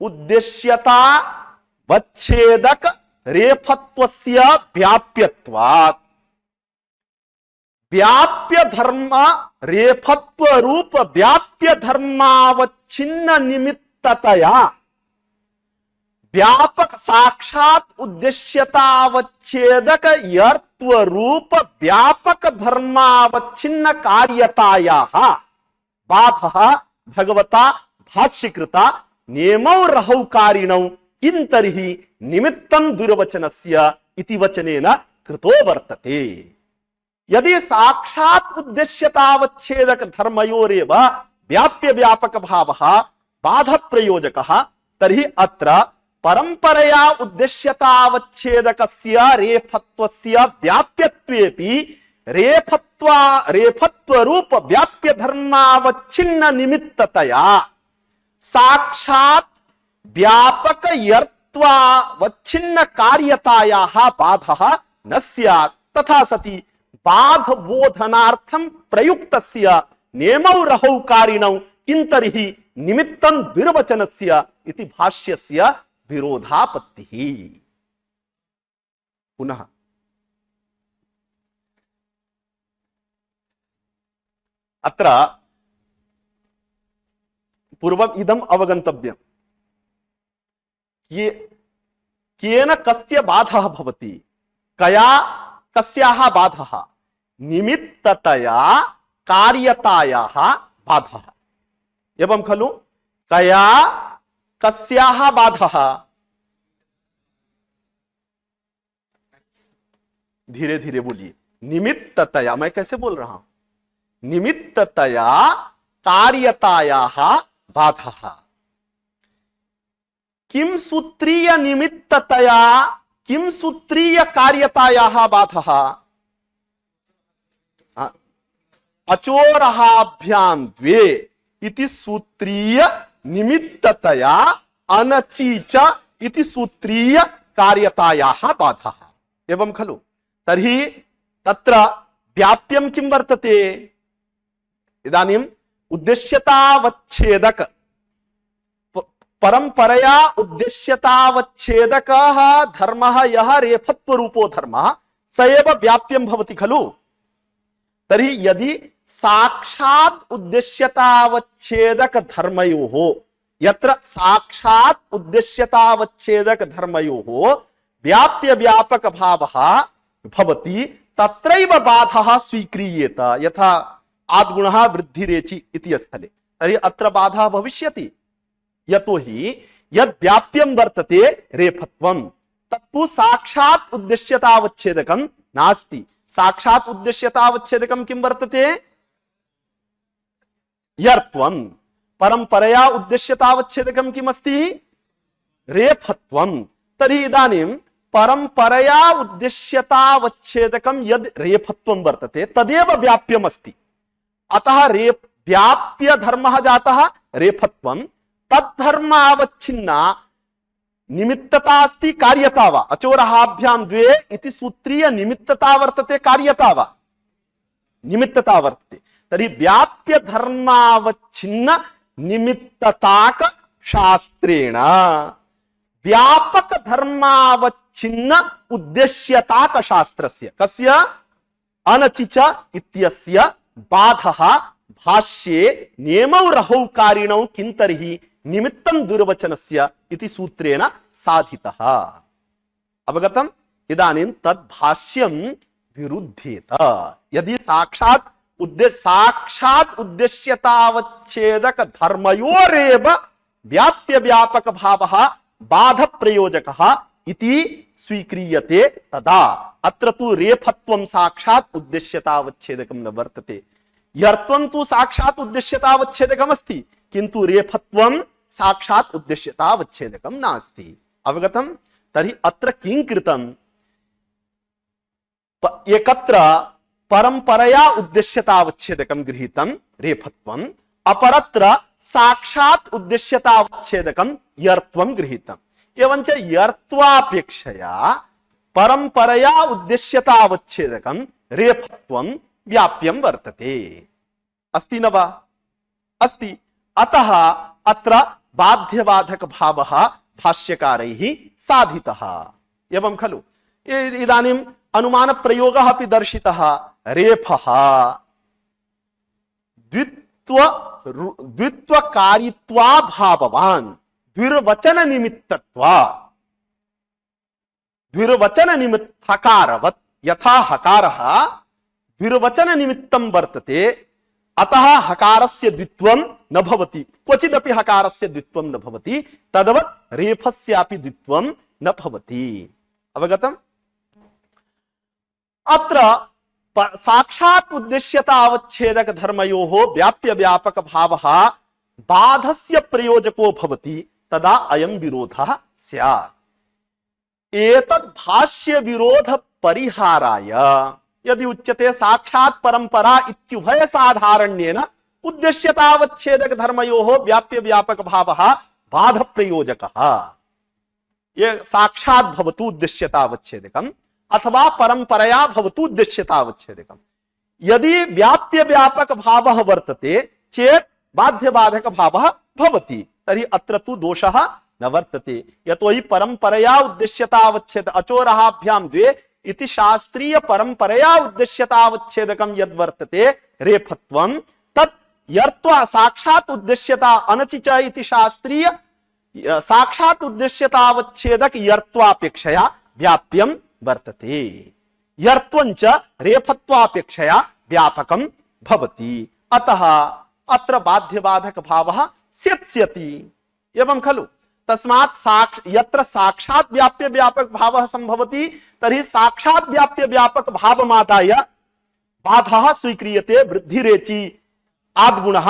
उद्देश्यतावच्छेदक रेफत्वस्य व्याप्यत्वात् व्याप्य धर्म रेफत्व रूप व्याप्य धर्मावच्छिन्न निमित्ततया व्यापक साक्षात उद्देश्यतावच्छेदक यर्त्व रूप व्यापक धर्मावच्छिन्न कार्यतायाः बाधः भगवता भाष्यकृता नियमौ रहौकारिणौ किं तर्हि निमित्तं दुर्वचनस्य इति वचनेन कृतो वर्तते। यदि साक्षात् उद्देश्यतावच्छेदक धर्मयोरेव व्याप्य व्यापक भावः बाध प्रयोजकः तर्हि अत्र परंपरया उद्देश्यतावच्छेदकस्य रेफत्वस्य व्याप्यत्वेपि रेफत्व रूप व्याप्य धर्मावच्छिन्न निमित्ततया साक्षात् व्यापक यर्त्वावच्छिन्न कार्यतायाः बाधः न स्यात्। तथा सति बाध बोधनार्थं प्रयुक्तस्य नियमौ रहौकारिणौ किं तर्हि निमित्तं द्विर्वचनस्य इति भाष्यस्य विरोधापत्तिः। पुनः अत्र पूर्वम् इदम् अवगन्तव्यम्। ये केन कस्य बाधः भवति, कया कस्याः बाधः, निमित्ततया कार्यतायाः बाधः एवं खलु। कया कस्याः बाधः, धीरे धीरे बोलिए, निमित्ततया, मैं कैसे बोल रहा हूं, निमित्ततया कार्यतायाः बाधः। किम सूत्रीय निमित्ततया किम सूत्रीय कार्यतायाः बाधः, अचोरहाभ्यां द्वे इति सूत्रीय निमित्ततया अनचीच इति सूत्रीय कार्यतायाः बाधः एवं खलु। तर्हि तत्र व्याप्यं किं वर्तते, इदानीम् उद्देश्यतावच्छेदक परंपरया उद्देश्यतावच्छेदकः धर्मः यः रेफत्व रूपो धर्मः स एव व्याप्यं भवति खलु। तर्हि यदि साक्षात् उद्देश्यतावच्छेदक धर्मयोः, यत्र साक्षात् उद्देश्यतावच्छेदक धर्मयोः व्याप्य व्यापक भावः भवति तत्रैव बाधः स्वीक्रियेत, यथा आद्गुणः वृद्धिरेचि इति स्थले। तर्हि अत्र बाधः भविष्यति, यतोहि यद् व्याप्यं वर्तते रेफत्वं तत्तु साक्षात् उद्देश्यतावच्छेदकं नास्ति। साक्षात् उद्देश्यतावच्छेदकं किं वर्तते, यर्त्वं। परंपरया उद्देश्यतावच्छेदकं किमस्ति, रेफत्वं। तर्हि इदानीं परंपरया उद्देश्यतावच्छेदकं यद् रेफत्वं वर्तते तदेव व्याप्यम् अस्ति। अतः व्याप्य धर्मः जातः रेफत्वं, तद्धर्मावच्छिन्ना निमित्तता अस्ति कार्यता वा। अचोरहाभ्यां द्वे इति सूत्रीय निमित्तता वर्तते, कार्यता वा निमित्तता वर्तते। तर्हि व्याप्य धर्मावच्छिन्न निमित्तताक शास्त्रेण व्यापक धर्मावच्छिन्न उद्देश्यताक शास्त्रस्य कस्य अनचिच इत्यस्य बाधः भाष्ये नियमौ रहौकारिणौ किं तर्हि निमित्तं दुर्वचनस्य इति सूत्रेण साधितः। अवगतम्? इदानीं तद् भाष्यं विरुध्येत। यदि साक्षात् उद्देश्यतावच्छेदक धर्मयोरेव व्याप्य व्यापक भावः बाध प्रयोजकः इति स्वीक्रियते तदा अत्र तु रेफत्वं साक्षात् उद्देश्यतावच्छेदकं न वर्तते। यर्त्वं तु साक्षात् उद्देश्यतावच्छेदकम् अस्ति, किन्तु रेफत्वं साक्षात् उद्देश्यतावच्छेदकं नास्ति। अवगतम्? तर्हि अत्र किं कृतम्, एकत्र परंपरया उद्देश्यतावच्छेदकं गृहीतं रेफत्वं, अपरत्र साक्षात् उद्देश्यतावच्छेदकं यर्त्वं गृहीतम्। एवञ्च यर्त्वापेक्षया परंपरया उद्देश्यतावच्छेदकं रेफत्वं व्याप्यं वर्तते। अस्ति न वा? अस्ति। अतः अत्र बाध्यबाधक भावः भाष्यकारैः साधितः एवं खलु। इदानीम् अनुमान प्रयोगः अपि दर्शितः। रेफः द्वित्वकारित्वा भाववान् द्विर्वचन निमित्तत्वात् द्विर्वचन निमित्त हकारवत् यथा हकारः द्विर्वचन निमित्तं वर्तते अतः हकारस्य द्वित्वं न भवति, क्वचिदपि हकारस्य द्वित्वं न भवति, तद्वत् रेफस्यापि द्वित्वं न भवति। अवगतम्? अत्र साक्षात् उद्देश्यता अवच्छेदक धर्मयोः व्याप्य व्यापक भावः बाधस्य प्रयोजको भवति, तदा अयं विरोधः स्यात्। एतद् भाष्य विरोध परिहाराय यदि उच्यते साक्षात् परंपरा इत्युभय साधारण्येन उद्देश्यतावच्छेदक धर्मयोः व्याप्य व्यापक भावः बाध प्रयोजकः, ये साक्षात् भवतु उद्देश्यतावच्छेदकम् अथवा परंपरया भवतु उद्देश्यतावच्छेदकम्। यदि व्याप्य व्यापक भावः वर्तते चेत् बाध्य बाधक भावः भवति, तर्हि अत्र तु दोषः न वर्तते। यतोहि परंपरया उद्देश्यतावच्छेद अचोरहाभ्यां द्वे इति शास्त्रीय परंपरया उद्देश्यतावच्छेदकं यद् वर्तते रेफत्वं तत् यर्त्वा साक्षात् उद्देश्यता अनचिच इति शास्त्रीय साक्षात् उद्देश्यतावच्छेदक यर्त्वापेक्षया व्याप्यं वर्तते, यर्त्वञ्च रेफत्वापेक्षया व्यापकं भवति। अतः अत्र बाध्यबाधक भावः स्यत्स्यति एवं खलु। तस्मात् यत्र साक्षात् व्याप्य व्यापक भावः संभवति तर्हि साक्षात् व्याप्य व्यापक भावमादाय बाधः स्वीक्रियते। वृद्धिरेचि आद्गुणः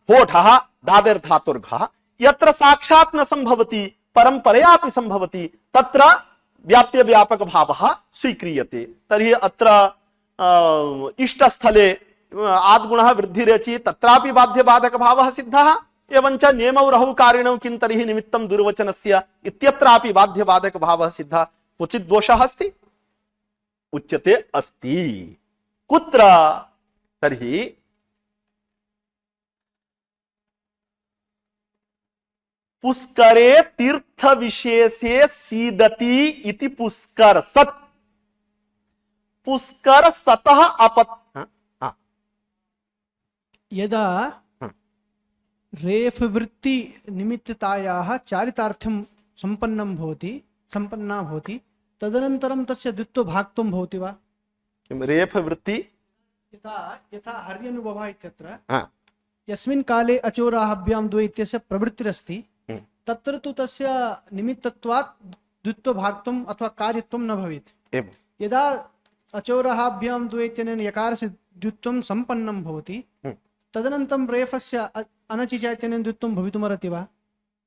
होठः दादिर्धातुर्घः। यत्र साक्षात् न संभवति परंपरयापि संभवति तत्र व्याप्य व्यापक भावः स्वीक्रियते। तर्हि अत्र इष्टस्थले आद्गुणः वृद्धिरेचि तत्रापि बाध्य बाधक भावः सिद्धः। एवञ्च नेमौ रहौ कारिणौ किं तर्हि निमित्तं दुर्वचनस्य इत्यत्रापि बाध्य बाधक भावः सिद्धः। क्वचित् दोषः अस्ति उच्यते अस्ति। कुत्र? तर्हि पुष्करे तीर्थ विशेषे सीदति इति पुष्कर सत् पुष्कर सतः यदा रेफ वृत्ति निमित्ततायाः चारितार्थं संपन्ना भवति तदनन्तरं तस्य द्वित्व भाक्त्वं भवति वा? रेफ वृत्ति यथा हर्यनुभवः इत्यत्र यस्मिन् काले अचोराभ्यां द्वे इत्यस्य प्रवृत्तिरस्ति तत्र तु तस्य निमित्तत्वात् द्वित्व भाक्त्वम् अथवा कार्यत्वं न भवेत्। यदा अचोराभ्यां द्वे इत्यनेन यकारस्य द्वित्वं सम्पन्नं भवति तदनन्तरं रेफस्य अनचिचैतन्यं द्वित्वं भवितुमर्हति वा?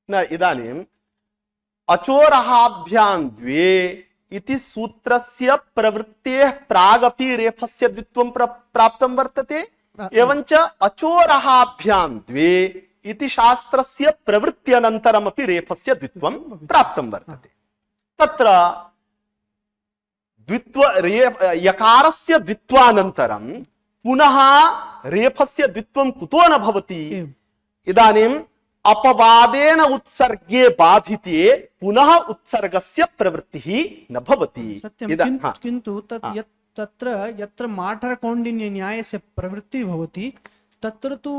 न। इदानीम् अचोरहाभ्यां द्वे इति सूत्रस्य प्रवृत्तेः प्रागपि रेफस्य द्वित्वं प्राप्तं वर्तते। एवञ्च अचोरहाभ्यां द्वे इति शास्त्रस्य प्रवृत्त्यनन्तरमपि रेफस्य द्वित्वं प्राप्तं वर्तते। तत्र यकारस्य द्वित्वानन्तरं पुनः रेफस्य द्वित्वं कुतो न भवति? इदानीम् अपवादेन उत्सर्गे बाधिते पुनः उत्सर्गस्य प्रवृत्तिः न भवति। किन्तु तत्र यत्र माठर कौण्डिन्य न्यायस्य प्रवृत्तिः भवति तत्र तु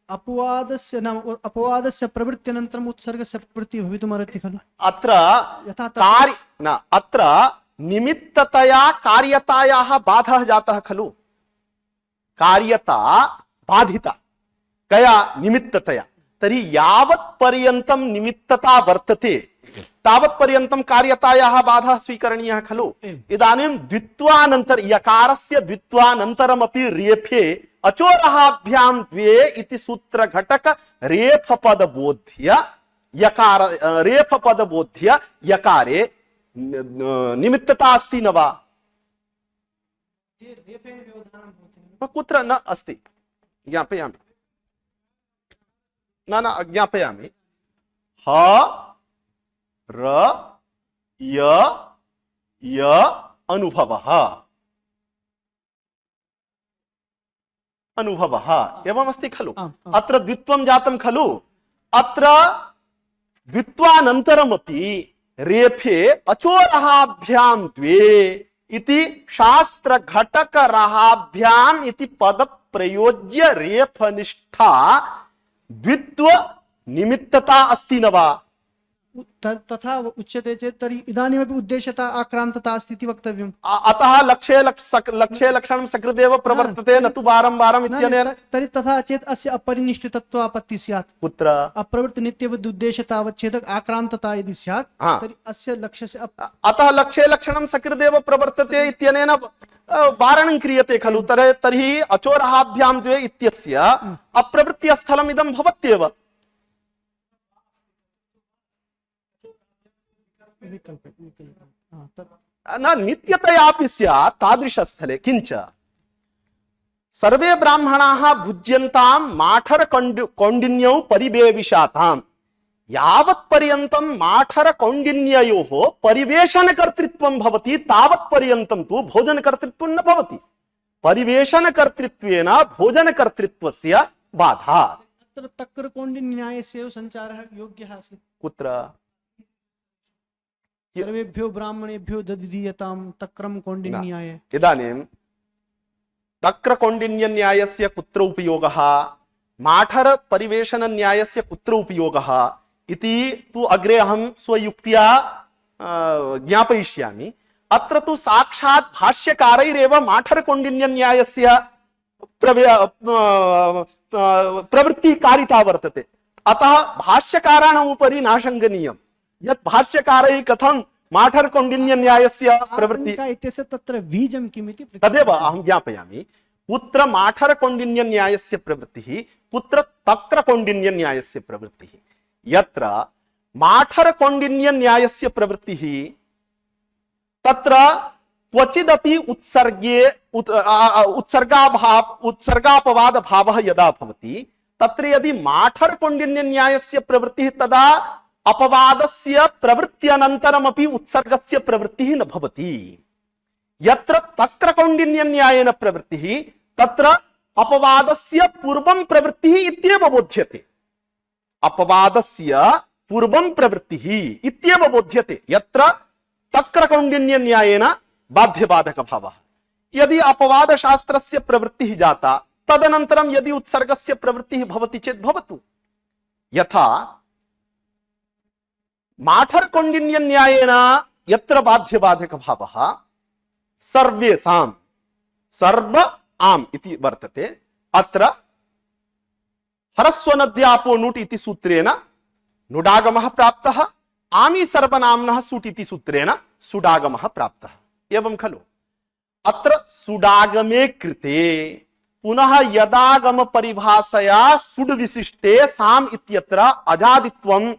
अपवादस्य प्रवृत्त्यनन्तरम् उत्सर्गस्य प्रवृत्तिः भवितुमर्हति खलु। अत्र निमित्ततया कार्यतायाः बाधः जातः खलु। कार्यता बाधिता कया? निमित्ततया। तर्हि यावत् पर्यन्तं निमित्तता वर्तते तावत् पर्यन्तं कार्यतायाः बाधः स्वीकरणीयः खलु। इदानीं द्वित्वानन्तर यकारस्य द्वित्वानन्तरमपि रेफे अचोरहाभ्यां द्वे इति सूत्र घटक रेफ पद बोध्य यकार रेफ पद बोध्य यकारे निमित्तता अस्ति न वा? कुत्र न अस्ति? ज्ञापयामि। न ज्ञापयामि। ह र य अनुभवः एवमस्ति खलु। अत्र द्वित्वं जातं खलु। अत्र द्वित्वानन्तरमपि रेफे अचोरहाभ्यां द्वे इति शास्त्र घटक रहाभ्याम इति पद प्रयोज्य रेफनिष्ठा द्वित्व निमित्तता अस्ति न वा? तथा उच्यते चेत् तर्हि इदानीमपि उद्देश्यता आक्रान्तता अस्ति इति वक्तव्यम्। अतः लक्ष्ये लक्षणं सकृदेव प्रवर्तते न तु वारंवारम् इत्यनेन। तर्हि तथा चेत् अस्य अपरिनिष्ठितत्वापत्तिः स्यात्। कुत्र? अप्रवृत्ति नित्यवद् उद्देश्यतावच्छेदक आक्रान्तता यदि स्यात् तर्हि अस्य लक्ष्यस्य अतः लक्ष्ये लक्षणं सकृदेव प्रवर्तते इत्यनेन वारणं क्रियते खलु। तर्हि अचोरहाभ्यां द्वे इत्यस्य अप्रवृत्तिस्थलम् इदं भवत्येव। न नित्यतयापि स्यात् तादृशस्थले। किञ्च सर्वे ब्राह्मणाः भुज्यन्तां माठर कौण्डिन्यौ परिवेविषाताम्, यावत्पर्यन्तं माठर कौण्डिन्ययोः परिवेशनकर्तृत्वं भवति तावत्पर्यन्तं तु भोजनकर्तृत्वं न भवति। परिवेशनकर्तृत्वेन भोजनकर्तृत्वस्य बाधा। तत्र तक्र कौण्डिन्यन्यायस्य सञ्चारः योग्यः आसीत्। कुत्र? सर्वेभ्यो ब्राह्मणेभ्यो ददीयतां तक्रं कौण्डिन्याय। इदानीं तक्र कौण्डिन्य न्यायस्य कुत्र उपयोगः, माठर परिवेशन न्यायस्य कुत्र उपयोगः इति तु अग्रे अहं स्वयुक्त्या ज्ञापयिष्यामि। अत्र तु साक्षात् भाष्यकारैरेव माठर कौण्डिन्य न्यायस्य प्रवृत्ति कारिता वर्तते। अतः भाष्यकाराणाम् उपरि नाशङ्गनीयम् यत् भाष्यकारैः कथं माठर कौण्डिन्य न्यायस्य प्रवृत्ति इत्यस्य तत्र बीजं किम् इति तदेव अहं ज्ञापयामि। कुत्र माठर कौण्डिन्य न्यायस्य प्रवृत्तिः, कुत्र तक्र कौण्डिन्य न्यायस्य प्रवृत्तिः। यत्र माठर कौण्डिन्य न्यायस्य प्रवृत्तिः तत्र क्वचिदपि उत्सर्गे उत्सर्गापवाद भावः यदा भवति तत्र यदि माठर कौण्डिन्य न्यायस्य प्रवृत्तिः तदा अपवादस्य प्रवृत्त्यनन्तरमपि उत्सर्गस्य प्रवृत्तिः न भवति। यत्र तक्र कौण्डिन्य न्यायेन प्रवृत्तिः तत्र अपवादस्य पूर्वं प्रवृत्तिः इत्येव बोध्यते। अपवादस्य पूर्वं प्रवृत्तिः इत्येव बोध्यते यत्र तक्र कौण्डिन्य न्यायेन बाध्यबाधक भावः। यदि अपवाद शास्त्रस्य प्रवृत्तिः जाता तदनन्तरं यदि उत्सर्गस्य प्रवृत्तिः भवति चेत् भवतु। यथा माठर कौण्डिन्य न्यायेन यत्र बाध्यबाधक भावः सर्वेषां सर्व आम इति वर्तते, अत्र हरस्वनद्यापो नुट् इति सूत्रेण नुडागमः प्राप्तः, आमी सर्वनाम्नः सुट् इति सूत्रेण सुडागमः प्राप्तः। एवं खलु अत्र सुडागमे कृते पुनः यदागम परिभाषया सुड् विशिष्टे साम इत्यत्र अजादित्वम्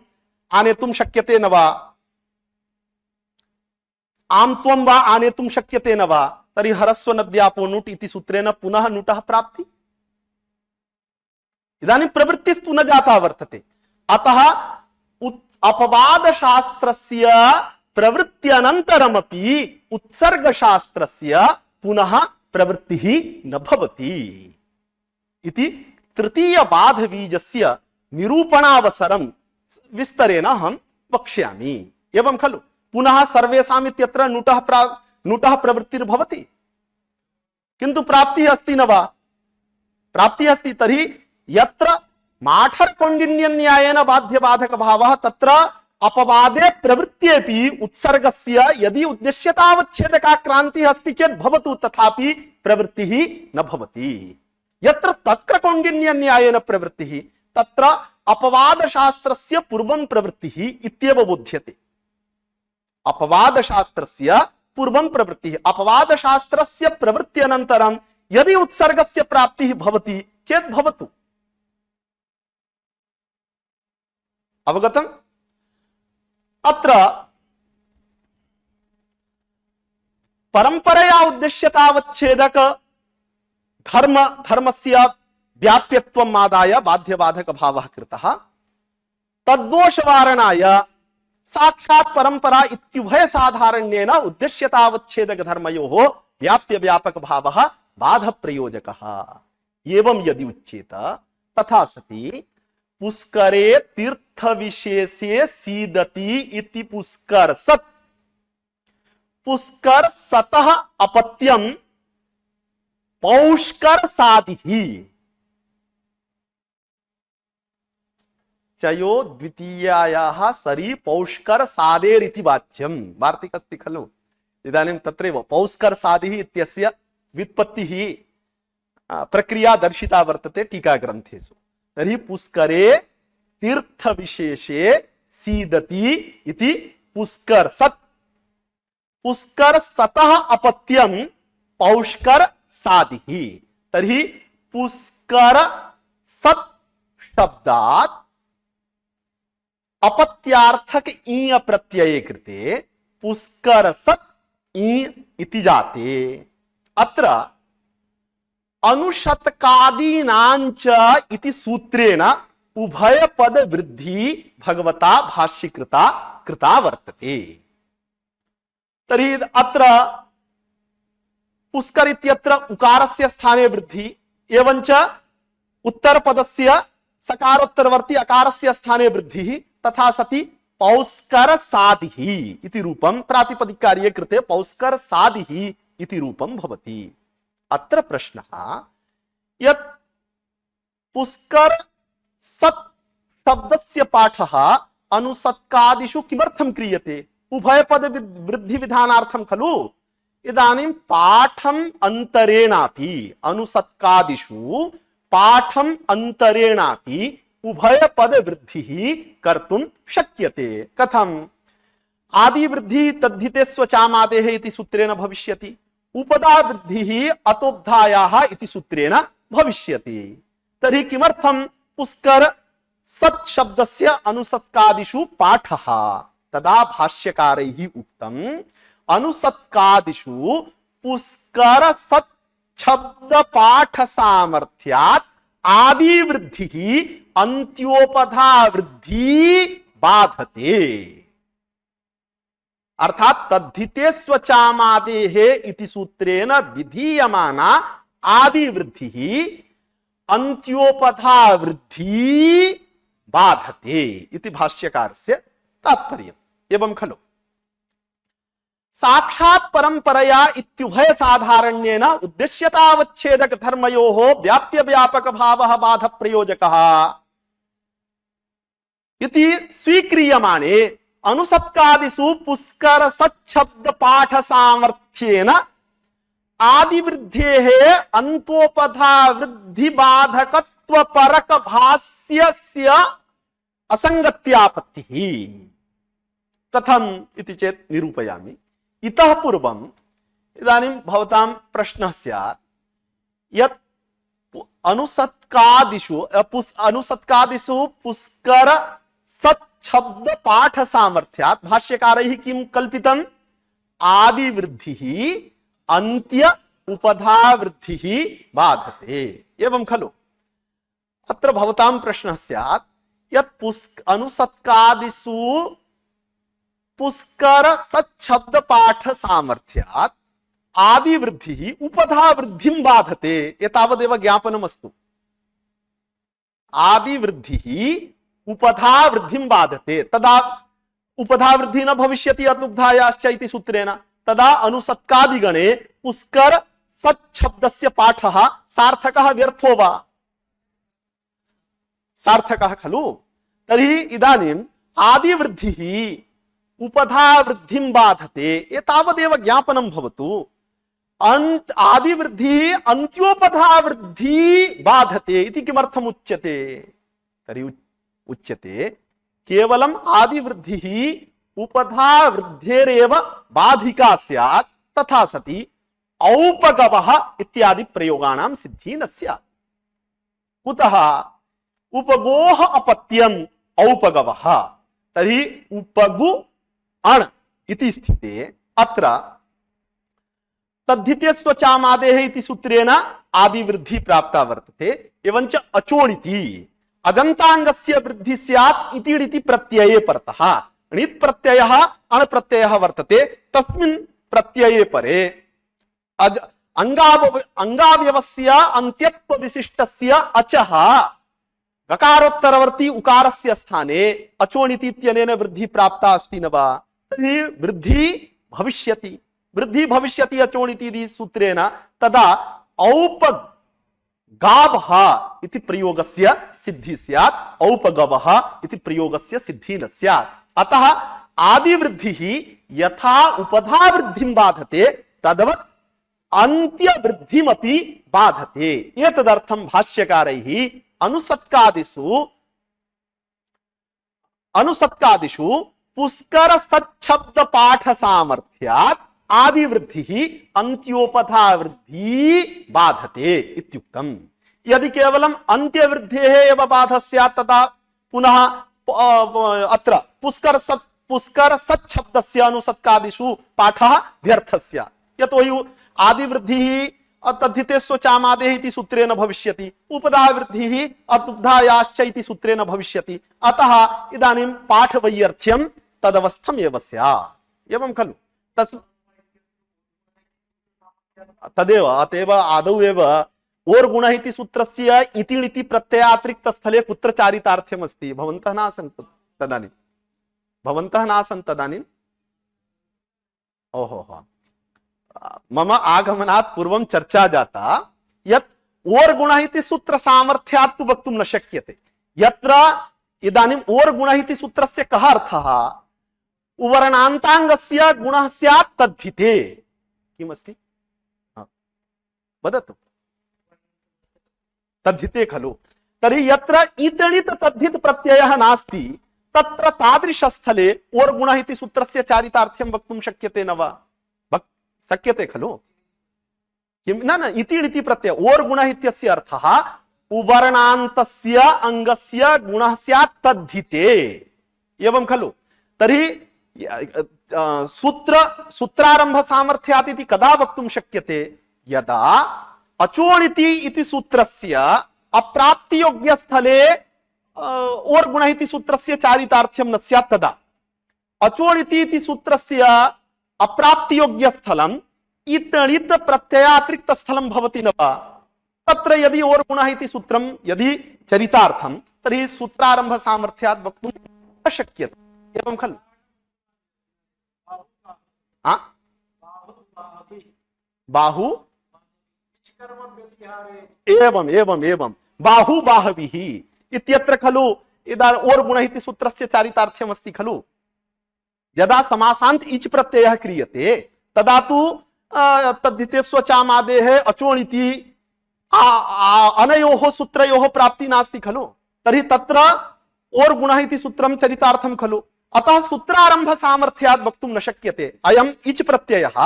आनेतुं शक्यते न वा? आमत्वं वा आनेतुं शक्यते न वा? तर्हि हरस्व नद्यापो नुट् इति सूत्रेण पुनः नुटः प्राप्ति। इदानीं प्रवृत्तिस्तु न जाता वर्तते। अतः अपवाद शास्त्रस्य प्रवृत्त्यनन्तरमपि उत्सर्ग शास्त्रस्य पुनः प्रवृत्तिः न भवति इति तृतीय बाध बीजस्य निरूपणावसरं विस्तरेण अहं वक्ष्यामि। एवं खलु पुनः सर्वेषाम् इत्यत्र नुटः प्रवृत्तिर्भवति, किन्तु प्राप्तिः अस्ति न वा? प्राप्तिः अस्ति। तर्हि यत्र माठर कौण्डिन्य न्यायेन बाध्यबाधक भावः तत्र अपवादे प्रवृत्त्येपि उत्सर्गस्य यदि उद्देश्यतावच्छेदकाक्रान्तिः अस्ति चेत् भवतु, तथापि प्रवृत्तिः न भवति। यत्र तक्र कौण्डिन्य न्यायेन प्रवृत्तिः तत्र अपवाद शास्त्रस्य पूर्वं प्रवृत्तिः इत्येव बोध्यते। अपवाद शास्त्रस्य पूर्वं प्रवृत्तिः, अपवाद शास्त्रस्य प्रवृत्त्यनन्तरं यदि उत्सर्गस्य प्राप्तिः भवति चेत् भवतु। अवगतम्? अत्र परंपरया उद्देश्यतावच्छेदक धर्मस्य व्याप्यत्वम् आदाय बाध्यबाधक भावः कृतः। तद्दोषवारणाय साक्षात् परंपरा इत्युभय साधारण्येन उद्देश्यतावच्छेदक धर्मयोः व्याप्य व्यापक भावः बाध प्रयोजकः। एवं यदि उच्येत तथा सति पुष्करे तीर्थ विशेषे सीदति इति पुष्कर सत्, पुष्कर सतः अपत्यम पौष्कर सादिहि। चयो द्वितीयायाः सरि पौष्कर सादेरिति वाच्यं वार्तिकस्ति खलु। इदानीं तत्रैव पौष्कर सादिः इत्यस्य व्युत्पत्तिः प्रक्रिया दर्शिता वर्तते टीकाग्रन्थेषु। तर्हि पुष्करे तीर्थविशेषे सीदति इति पुष्कर सत्, पुष्कर सतः अपत्यं पौष्कर सादिः। तर्हि पुष्कर सत् शब्दात् अपत्यार्थक ईय प्रत्यये कृते पुष्कर सत् ई इति जाते। अत्र अनुशतकादीनांच इति सूत्रेण उभय पद वृद्धि भगवता भाष्यकृता कृता वर्तते। तर्हि अत्र पुष्कर इत्यत्र उकारस्य स्थाने वृद्धि एवंच उत्तर पदस्य सकारोत्तरवर्ती अकारस्य स्थाने वृद्धिः तथा सति पौष्कर सादिः इति रूपं प्रातिपदिककार्ये कृते पौष्कर सादिः इति रूपं भवति। अत्र प्रश्नः यत् पुष्कर सत् शब्दस्य पाठः अनुसत्कादिषु किमर्थं क्रियते? उभयपद वृद्धि विधानार्थं खलु। इदानीं पाठम् अन्तरेणापि अनुसत्कादिषु पाठम् अन्तरेणापि उभयपद वृद्धिः कर्तुं शक्यते। कथम्? आदि वृद्धि तद्धिते स्वचामादेः इति सूत्रेण भविष्यति, उपदा वृद्धिः अतोब्धायाः इति सूत्रेण भविष्यति। तर्हि किमर्थं पुष्कर सत् शब्दस्य अनुसत्कादिषु पाठः? तदा भाष्यकारैः उक्तम् अनुसत्कादिषु पुष्कर सत् शब्द पाठ सामर्थ्यात् आदि वृद्धिः अंत्योपधा वृद्धि बाधते। अर्थात तद्धिते स्वचामादेः इति सूत्रेण विधीयमाना आदि वृद्धिः अंत्योपधा वृद्धि बाधते इति भाष्यकारस्य तात्पर्यम्। एवं खलु साक्षात् परंपरया इत्युभय साधारण्येन उद्देश्यतावच्छेदक धर्मयोः व्याप्य व्यापक भावः बाध प्रयोजकः इति स्वीक्रियमाणे अनुसत्कादिषु पुष्कर सच्छब्द पाठ सामर्थ्येन आदिवृद्धेः अंतोपधा वृद्धि बाधकत्व परक भाष्यस्य असंगत्यापत्तिः। कथम् इति चेत् निरूपयामि। इतः पूर्वम् इदानीं भवतां प्रश्नः स्यात् यत् अनुसत्कादिषु पुष्कर सत् शब्द पाठ सामर्थ्यात् भाष्यकारैः किं कल्पितम्? आदि वृद्धिः अन्त्य उपधा वृद्धिः बाधते। एवं खलु। अत्र भवतां प्रश्नः स्यात् यत् अनुसत्कादिषु पुष्कर सत् शब्द पाठ सामर्थ्यात् आदि वृद्धिः उपधा वृद्धिं बाधते, एतावदेव ज्ञापनमस्तु। आदि वृद्धिः उपधा वृद्धिं बाधते, तदा उपधा वृद्धि न भविष्यति अनुब्धायाश्च इति सूत्रेण। तदा अनुसत्कादिगणे पुष्कर सत् शब्दस्य पाठः सार्थकः व्यर्थो वा? सार्थकः खलु। तर्हि इदानीम् आदि वृद्धिः उपधा वृद्धिं बाधते, एतावदेव ज्ञापनं भवतु। आदि वृद्धिः अन्त्योपधा वृद्धि बाधते इति किमर्थम् उच्यते? तर्हि उच्यते केवलम् आदि वृद्धिः उपधा वृद्धेरेव बाधिका स्यात्, तथा सति औपगवः इत्यादि प्रयोगाणां सिद्धिः न स्यात्। कुतः? उपगोः अपत्यम् औपगवः। तर्हि उपगु अण इति स्थिते अत्र तद्धिते स्वचामादेः इति सूत्रेण आदि वृद्धि प्राप्ता वर्तते। एवंच अचोणिति अजन्तांगस्य वृद्धि स्यात् इति प्रत्यये परतः णित् प्रत्ययः अण प्रत्ययः वर्तते। तस्मिन् प्रत्यये परे अंगाव्यवस्य अन्त्यत्व विशिष्टस्य अचः गकारोत्तरवर्ती उकारस्य स्थाने अचोणिति इत्यनेन वृद्धि प्राप्ता अस्ति न वा? तर्हि वृद्धि भविष्यति अचोणिति सूत्रेण। तदा गावः इति प्रयोगस्य सिद्धि स्यात्, औपगवः इति प्रयोगस्य सिद्धि न स्यात्। अतः आदिवृद्धिः यथा उपधावृद्धिं बाधते तद्वत् अन्त्यवृद्धिमपि बाधते। एतदर्थं भाष्यकारैः अनुसत्कादिषु पुष्कर सच्छब्द पाठ सामर्थ्यात् आदिवृद्धिः अन्त्योपधावृद्धि बाधते इत्युक्तम्। यदि केवलम् अन्त्यवृद्धेः एव बाधः स्यात् तदा पुनः अत्र पुष्कर सच्छब्दस्य अनुसत्कादिषु पाठः व्यर्थः स्यात्। यतोहि आदिवृद्धिः तद्धिते स्वचामादेः इति सूत्रेण भविष्यति, उपधावृद्धिः अतुब्धायाश्च इति सूत्रेण भविष्यति। अतः इदानीं पाठवैयर्थ्यं तदवस्थम् एव स्यात्। एवं खलु? तदेव अतएव आदौ एव ओर् गुणः इति सूत्रस्य इति णिति प्रत्ययातिरिक्त स्थले कुत्र चारितार्थ्यम् अस्ति? भवन्तः नासन् तदानीं, भवन्तः नासन् तदानीं? ओहो, मम आगमनात् पूर्वं चर्चा जाता यत् ओर् गुणः इति सूत्र सामर्थ्यात् तु वक्तुं न शक्यते। यत्र इदानीम् ओर् गुणः इति सूत्रस्य कः अर्थः? उवर्णान्ताङ्गस्य गुणः स्यात् तद्धिते। किमस्ति? वदतु। तद्धिते खलु? तर्हि यत्र इतणित तद्धित प्रत्ययः नास्ति तत्र तादृशस्थले ओर् गुणः इति सूत्रस्य चारितार्थ्यं वक्तुं शक्यते न वा? शक्यते खलु? किं? न इति णिति प्रत्यय ओर् गुणः इत्यस्य अर्थः उवर्णान्तस्य अङ्गस्य गुणः स्यात् तद्धिते। एवं खलु? तर्हि सूत्रारंभ सामर्थ्यात् इति कदा वक्तुं शक्यते? यदा अचोणिति इति सूत्रस्य अप्राप्तियोग्य स्थले ओर् गुणः इति सूत्रस्य चारितार्थ्यं न स्यात् तदा। अचोणिति इति सूत्रस्य अप्राप्तियोग्य स्थलम् इतणित प्रत्ययातिरिक्त स्थलं भवति न वा? तत्र यदि ओर् गुणः इति सूत्रं यदि चरितार्थं तर्हि सूत्रारंभ सामर्थ्यात् वक्तुं न शक्यते। एवं खलु? बाहु एवं एवं एवं बाहु बाहविः इत्यत्र खलु इदानीं ओर् गुणः इति सूत्रस्य चारितार्थ्यम् अस्ति खलु? यदा समासान्त इच् प्रत्ययः क्रियते तदा तु तद्धिते स्वचामादेः अचोणिति अनयोः सूत्रयोः प्राप्ति नास्ति खलु? तर्हि तत्र ओर् गुणः इति सूत्रं चरितार्थं खलु? अतः सूत्रारंभ सामर्थ्यात् वक्तुं न शक्यते। अयम् इच् प्रत्ययः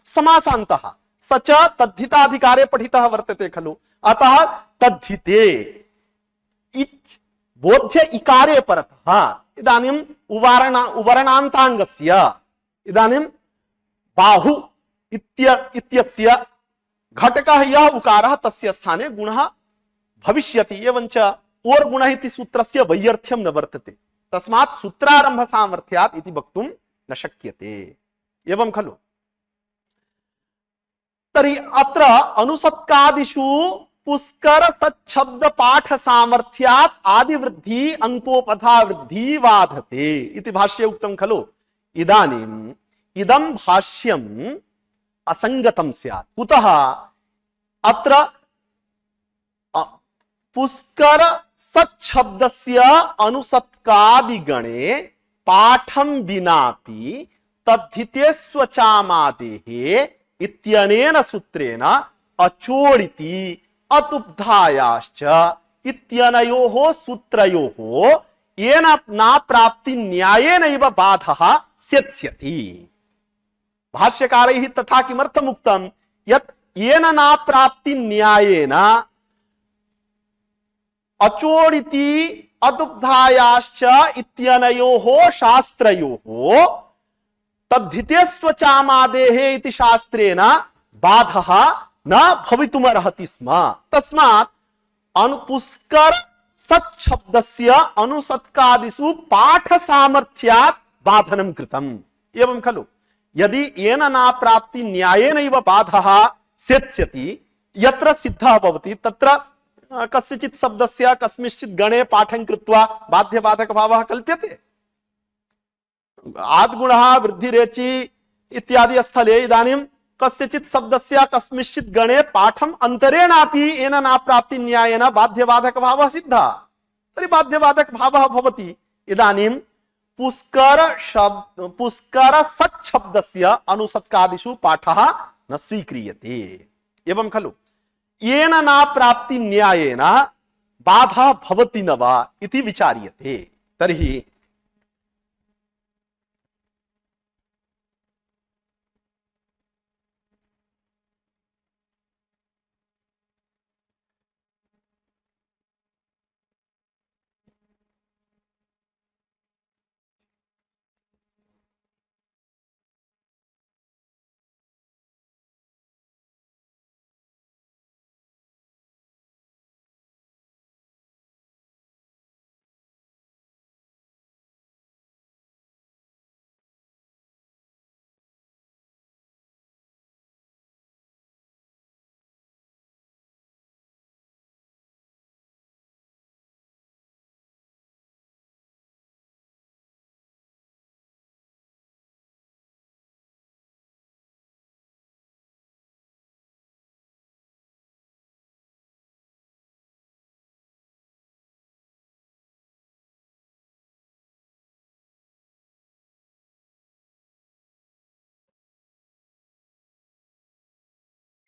समासान्तः स च तद्धिताधिकारे पठितः वर्तते खलु? अतः तद्धिते इच् बोध्य इकारे परतः इदानीम् उवर्णान्ताङ्गस्य इदानीं बाहु इत्यस्य घटकः यः उकारः तस्य स्थाने गुणः भविष्यति। एवञ्च ओर् गुणः इति सूत्रस्य वैयर्थ्यं न वर्तते। तस्मात् सूत्रारंभ सामर्थ्यात् इति वक्तुं न शक्यते। एवं खलु? तर्हि अत्र अनुसत्कादिषु पुष्कर सच्छब्द पाठ सामर्थ्यात् आदिवृद्धि अंतोपधावृद्धि बाधते इति भाष्ये उक्तं खलु? इदानीम् इदं भाष्यम् असंगतं स्यात्। कुतः? अत्र पुष्कर सच्छब्दस्य अनुसत्कादिगणे पाठं विनापि तद्धिते स्वचामादेः इत्यनेन सूत्रेण अचोडिति अतुब्धायाश्च इत्यनयोः सूत्रयोः येन न प्राप्ति न्यायेनैव बाधः स्यत्स्यति। भाष्यकारैः तथा किमर्थम् उक्तं? यत् येन न प्राप्ति न्यायेन अचोडिति अतुब्धायाश्च इत्यनयोः शास्त्रयोः तद्धिते स्वचामादेः इति शास्त्रेण बाधः न भवितुमर्हति स्म। तस्मात् पुष्कर सच्छब्दस्य अनुसत्कादिषु पाठ सामर्थ्यात् बाधनं कृतम्। एवं खलु? यदि येन न प्राप्ति न्यायेनैव बाधः स्यत्स्यति यत्र सिद्धः भवति तत्र कस्यचित् शब्दस्य कस्मिंश्चित् गणे पाठं कृत्वा बाध्यबाधक भावः कल्प्यते। आद्गुणः वृद्धिरेचि इत्यादि स्थले इदानीं कस्यचित् शब्दस्य कस्मिंश्चित् गणे पाठम अंतरेणापि येन न प्राप्ति न्यायेन बाध्यबाधक भावः सिद्धः तर्हि बाध्यबाधक भावः भवति। इदानीं पुष्कर सत् शब्दस्य अनुसत्कादिषु पाठः न स्वीक्रियते एवं खलु। येन न प्राप्ति न्यायेन बाधा भवति न वा इति विचार्यते। तर्हि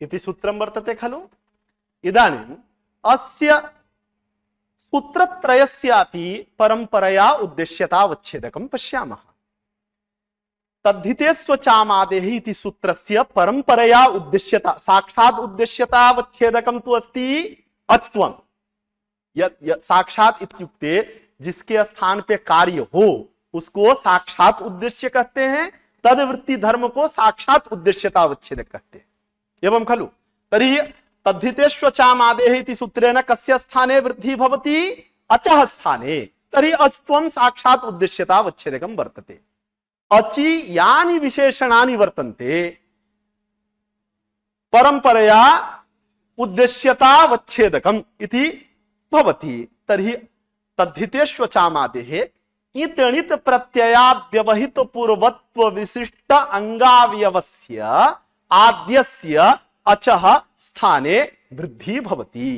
इति सूत्रं वर्तते खलु। इदानीम् अस्य सूत्रत्रयस्यापि परंपरया उद्देश्यतावच्छेदकं पश्यामः। तद्धिते स्वचामादेः इति सूत्रस्य परंपरया उद्देश्यता साक्षात् उद्देश्यतावच्छेदकं तु अस्ति अच्त्वम्। साक्षात इत्युक्ते जिसके स्थान पे कार्य हो उसको साक्षात उद्देश्य कहते हैं, तदवृत्ति धर्म को साक्षात उद्देश्यतावच्छेदक कहते हैं एवं खलु। तर्हि तद्धितेष्वचामादेः इति सूत्रेण कस्य स्थाने वृद्धि भवति? अचः स्थाने। तर्हि अच्त्वं साक्षात् उद्देश्यतावच्छेदकं वर्तते। अचि यानि विशेषणानि वर्तन्ते परंपरया उद्देश्यतावच्छेदकम् इति भवति। तर्हि तद्धितेष्वचामादेः इतणित प्रत्यया व्यवहित पूर्वत्व विशिष्ट अंगावयवस्य आद्यस्य अचः स्थाने वृद्धि भवति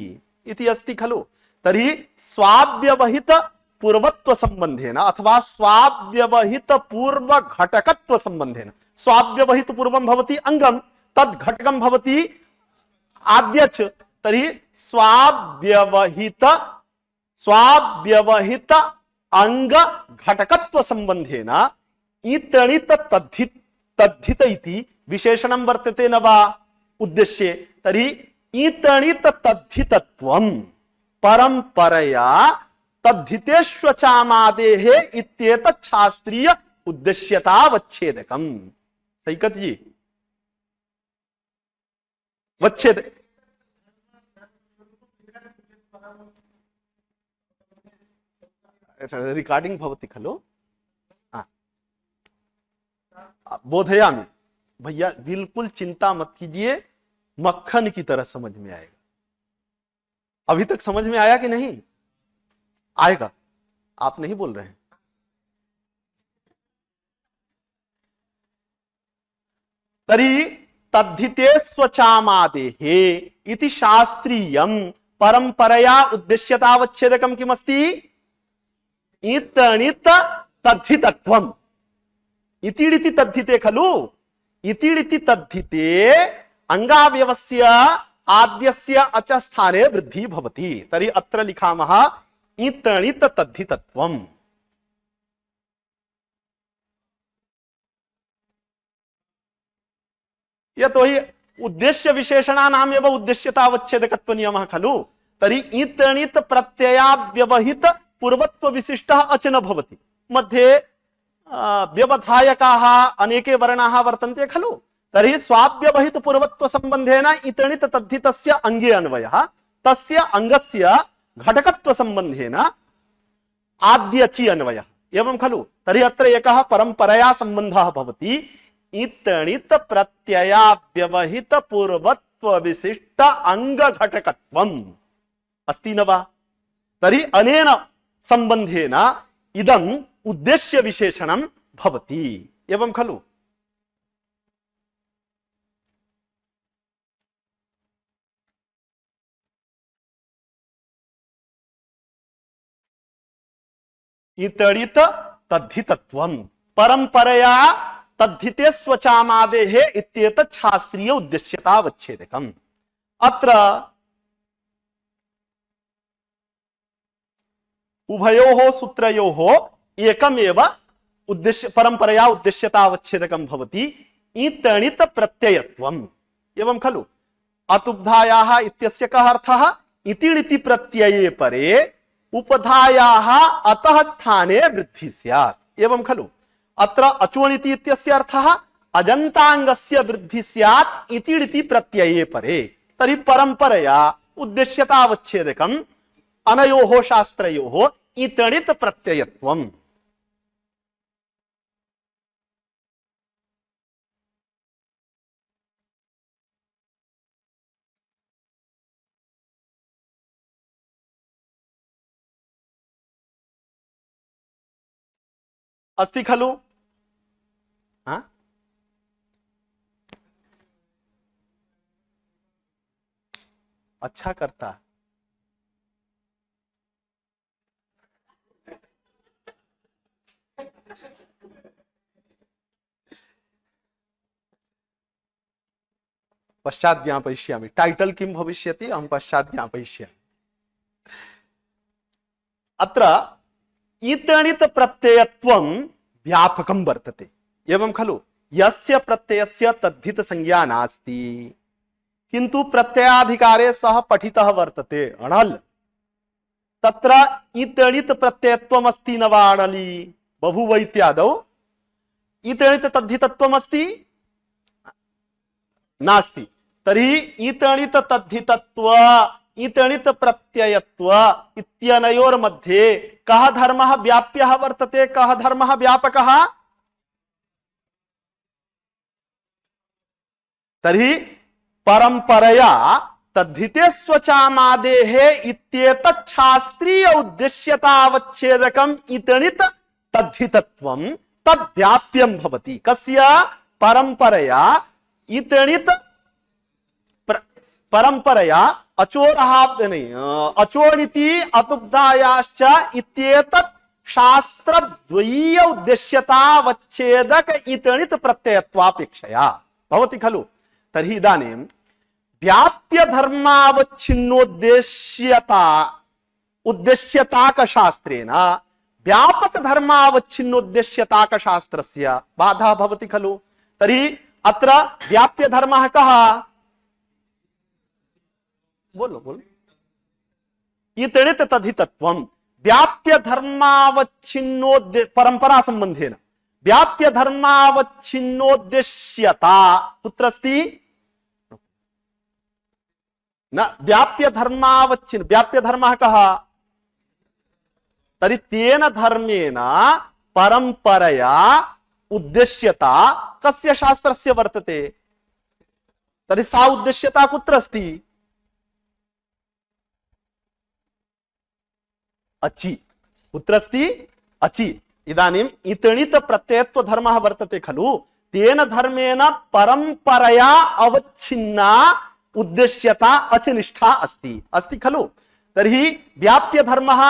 इति अस्ति खलु। तर्हि स्वाव्यवहित पूर्वत्व संबंधेन अथवा स्वाव्यवहित पूर्व घटकत्व संबंधेन, स्वाव्यवहित पूर्वं भवति अंगम, तद घटकं भवति आद्यच। तर्हि स्वाव्यवहित अंग घटकत्व संबंधेन इतणित तद्धित इति विशेषणं वर्तते न वा उद्देश्ये। तर्हि इतणित तद्धितत्वं परंपरया तद्धितेष्वचामादेः इत्येतत् शास्त्रीय उद्देश्यतावच्छेदकम्। सही कत जी वच्छेद रिकॉर्डिंग भवति खलु। बोधयामि भैया, बिल्कुल चिंता मत कीजिए, मक्खन की तरह समझ में आएगा। अभी तक समझ में आया कि नहीं आएगा? आप नहीं बोल रहे हैं। तर्हि तद्धिते स्वचामादेः इति शास्त्रीयं परंपरया उद्देश्यतावच्छेदकं किमस्ति? इतणित तद्धितत्वम्। इतिडिति तद्धिते खलु। इतिडिति तद्धिते अंगावयवस्य आद्यस्य अच स्थाने वृद्धि भवति। तर्हि अत्र लिखामः इतणित तद्धितत्वम्। यतो हि उद्देश्य विशेषणानाम् एव उद्देश्यतावच्छेदकत्व नियमः खलु। तर्हि इतणित प्रत्यया व्यवहित पूर्वत्व विशिष्टः अच न भवति। मध्ये व्यवधायकाः अनेके वर्णाः वर्तन्ते खलु। तर्हि स्वाव्यवहित पूर्वत्व संबंधेन इतणित तद्धितस्य अंगे अन्वयः, तस्य अंगस्य घटकत्व संबंधेन आद्यचि अन्वयः एवं खलु। तर्हि अत्र एकः परंपरया संबंधः भवति। इतणित प्रत्यया व्यवहित पूर्वत्व विशिष्ट अंग घटकत्वम् अस्ति न वा? तर्हि अनेन संबंधेन इदम् उद्देश्य विशेषणं भवति एवं खलु। इतणित तद्धितत्वम् परंपरया तद्धिते स्वचामादेः इत्येतत् शास्त्रीय उद्देश्यतावच्छेदकम्। अत्र उभयोः सूत्रयोः एकमेव उद्देश्य परंपरया उद्देश्यतावच्छेदकं भवति इतणित प्रत्ययत्वम्। एवं खलु अतुब्धायाः इत्यस्य कः अर्थः? इतिणिति प्रत्यये परे उपधायाः अतः स्थाने वृद्धि स्यात्। एवं खलु अत्र अचोणिति इत्यस्य अर्थः अजन्ताङ्गस्य वृद्धि स्यात् इतिणिति प्रत्यये परे। तर्हि परंपरया उद्देश्यतावच्छेदकम् अनयोः शास्त्रयोः इतणित प्रत्ययत्वम्। अस्ति खलु? हाँ? अच्छा करता। पश्चात् ज्ञापयिष्यामि। टाइटल किं भविष्यति अहं पश्चात् ज्ञापयिष्यामि। अत्र इतणित प्रत्ययत्वं व्यापकं वर्तते। एवं खलु यस्य प्रत्ययस्य तद्धित संज्ञा नास्ति किन्तु प्रत्ययाधिकारे सः पठितः वर्तते अणल्, तत्र इतणित प्रत्ययत्वम् अस्ति न वा अणलि? बभूव इत्यादौ इतणित तद्धितत्वम् अस्ति नास्ति। तर्हि इतणित तद्धितत्व इतणित प्रत्ययत्व इत्यनयोर्मध्ये कः धर्मः व्याप्यः वर्तते, कः धर्मः व्यापकः? तर्हि परंपरया तद्धिते स्वचामादेः इत्येतत् शास्त्रीय उद्देश्यतावच्छेदकम् इतणित तद्धितत्वं तद्व्याप्यं भवति। कस्य? परंपरया इतणित परंपरया अचोणिति अतुब्धायाश्च इत्येतत् शास्त्रद्वयीय उद्देश्यतावच्छेदक इतणित प्रत्ययत्वापेक्षया भवति खलु। तर्हि इदानीं व्याप्य धर्मावच्छिन्नोद्देश्यता उद्देश्यताकशास्त्रेण व्यापक धर्मावच्छिन्नोद्देश्यताकशास्त्रस्य बाधा भवति खलु। तर्हि अत्र व्याप्य धर्मः कः? बोलो बोलो। इतणित तद्धितत्वं व्याप्य धर्मावच्छिन्नोद्देश्य परंपरा संबंधेन व्याप्य धर्मावच्छिन्नोद्देश्यता कुत्र अस्ति? न व्याप्य धर्मावच्छिन्न व्याप्य धर्मः कः? तर्हि तेन धर्मेण परंपरया उद्देश्यता कस्य शास्त्रस्य वर्तते? तर्हि सा उद्देश्यता कुत्र अस्ति? अचि। कुत्र अस्ति? अचि। इदानीम् इतणित प्रत्ययत्व धर्मः वर्तते खलु, तेन धर्मेण परंपरया अवच्छिन्ना उद्देश्यता अचनिष्ठा अस्ति। अस्ति खलु। तर्हि व्याप्य धर्मः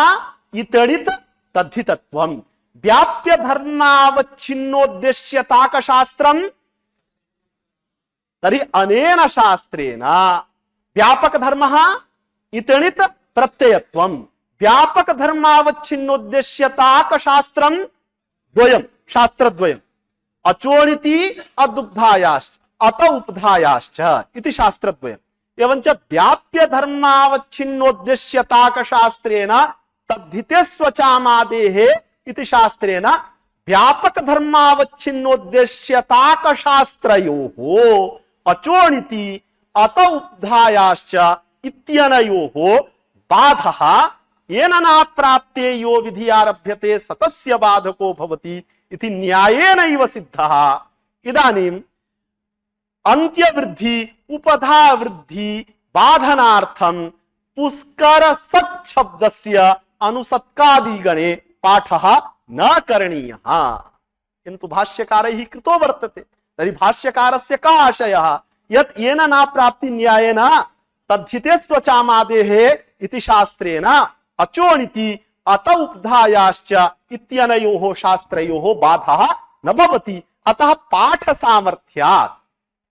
इतणित तद्धितत्वं व्याप्य धर्मावच्छिन्नोद्देश्यताकशास्त्रं। तर्हि अनेन शास्त्रेण व्यापक धर्मः इतणित प्रत्ययत्वं व्यापक धर्मावच्छिन्नोद्देश्यताकशास्त्रं द्वयं शास्त्रद्वयम् अचोणिति अदुब्धायाश्च अत उपधायाश्च इति शास्त्रद्वयम्। एवञ्च व्याप्य धर्मावच्छिन्नोद्देश्यताकशास्त्रेण तद्धिते स्वचामादेः इति शास्त्रेण व्यापक धर्मावच्छिन्नोद्देश्यताकशास्त्रयोः अचोणिति अत उपधायाश्च इत्यनयोः बाधः येन न प्राप्ते यो विधि आरभ्यते सतस्य बाधको भवति इति न्यायेनैव सिद्धः। इदानीम् अन्त्यवृद्धि उपधा वृद्धि बाधनार्थं पुष्कर सत् शब्दस्य अनुसत्कादिगणे पाठः न करणीयः किन्तु भाष्यकारैः कृतो वर्तते। तर्हि भाष्यकारस्य कः आशयः? यत् येन न प्राप्ति न्यायेन तद्धिते स्वचामादेः इति शास्त्रेण अचोणिति अत उपधायाश्च इत्यनयोः शास्त्रयोः बाधः न भवति। अतः पाठ सामर्थ्यात्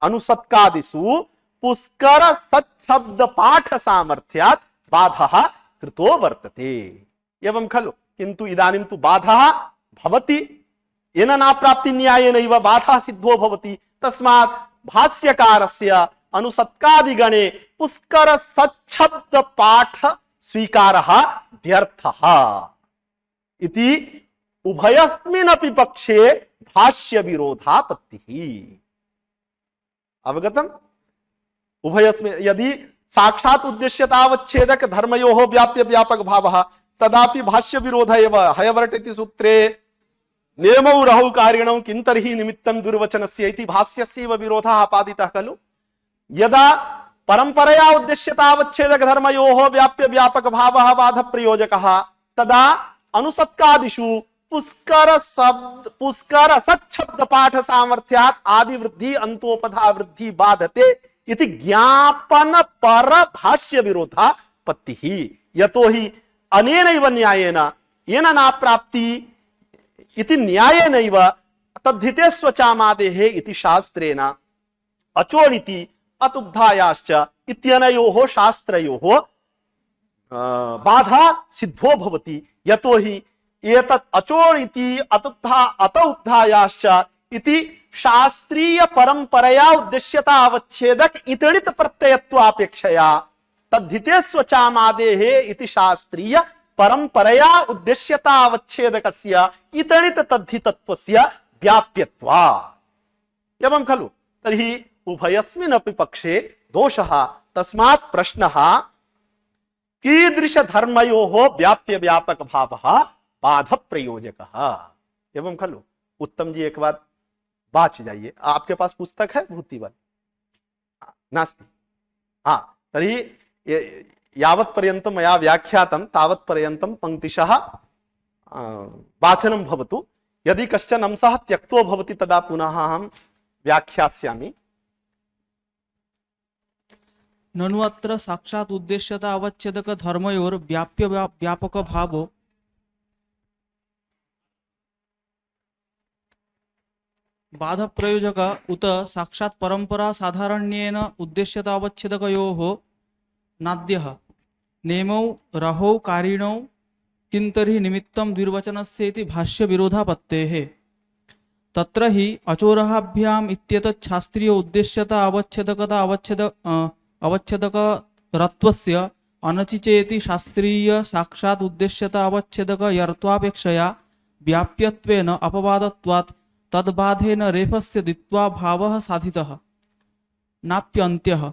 अनुसत्कादिषु पुष्कर सच्छब्द पाठ सामर्थ्यात् बाधः कृतो वर्तते। एवं खलु। किन्तु इदानीं तु बाधः भवति, येन न प्राप्ति न्यायेनैव बाधः सिद्धो भवति। तस्मात् भाष्यकारस्य अनुसत्कादिगणे पुष्कर सच्छब्द पाठ स्वीकारः व्यर्थः इति उभयस्मिन्नपि पक्षे भाष्य विरोधापत्तिः। अवगतम्? उभयस्मिन् यदि साक्षात् उद्देश्यतावच्छेदक धर्मयोः व्याप्य व्यापक भावः तदापि भाष्य विरोध एव। हयवर्ट इति सूत्रे नियमौ रहौ कारिणौ किं तर्हि निमित्तं दुर्वचनस्य इति भाष्यस्यैव विरोधः आपादितः खलु। यदा परंपरया उद्देश्यतावच्छेदक धर्मयोः व्याप्य व्यापक भावः बाध प्रयोजकः तदा अनुसत्कादिषु पुष्कर सच्छब्द पाठ सामर्थ्यात् आदि वृद्धि अंतोपधा वृद्धि बाधते इति ज्ञापन पर भाष्य विरोधापत्तिः। यतो हि अनेनैव न्यायेन येन न प्राप्ति इति न्यायेनैव तद्धिते स्वचामादेः इति शास्त्रेण अचोरिति अतुब्धायाश्च इत्यनयोः शास्त्रयोः बाधा सिद्धो भवति। यतो हि एतत् अचोरिति अतुब्धा अत उब्धायाश्च इति शास्त्रीय परंपरया उद्देश्यता अवच्छेदक इतरित प्रत्ययत्वापेक्षया तद्धिते स्वचामादेः इति शास्त्रीय परंपरया उद्देश्यता अवच्छेदकस्य इतरित तद्धितत्वस्य व्याप्यत्वात्। एवं खलु। तर्हि उभयस्मिन्नपि पक्षे दोषः। तस्मात् प्रश्नः कीदृश धर्मयोः व्याप्य व्यापक भावः बाध प्रयोजकः। एवं खलु। उत्तम जी एक बार बाच जाइए। आपके पास पुस्तक है भूतिवल? नास्ति। हाँ तर्हि यावत् पर्यन्तं मया व्याख्यातं तावत् पर्यन्तं पंक्तिशः वाचनं भवतु। यदि कश्चन अंशः त्यक्तो भवति तदा पुनः अहं व्याख्यास्यामि। ननु अत्र साक्षात् उद्देश्यता अवच्छेदक धर्मयोर व्याप्य व्यापक भावो बाध प्रयोजक उत साक्षात् परंपरा साधारण्येन उद्देश्यता अवच्छेदकयोः नाद्यः नेमौ रहौ कारिणौ किं तर्हि निमित्तं द्विर्वचनस्य इति भाष्य विरोधापत्तेः। तत्र हि अचोरहाभ्याम् इत्येतत् शास्त्रीय उद्देश्यता अवच्छेदकता अवच्छेदकरत्वस्य अनचिचेति शास्त्रीय साक्षात् उद्देश्यता अवच्छेदक यर्त्वापेक्षया व्याप्यत्वेन अपवादत्वात् तद्बाधेन रेफस्य दित्वा भावः साधितः नाप्यन्त्यः।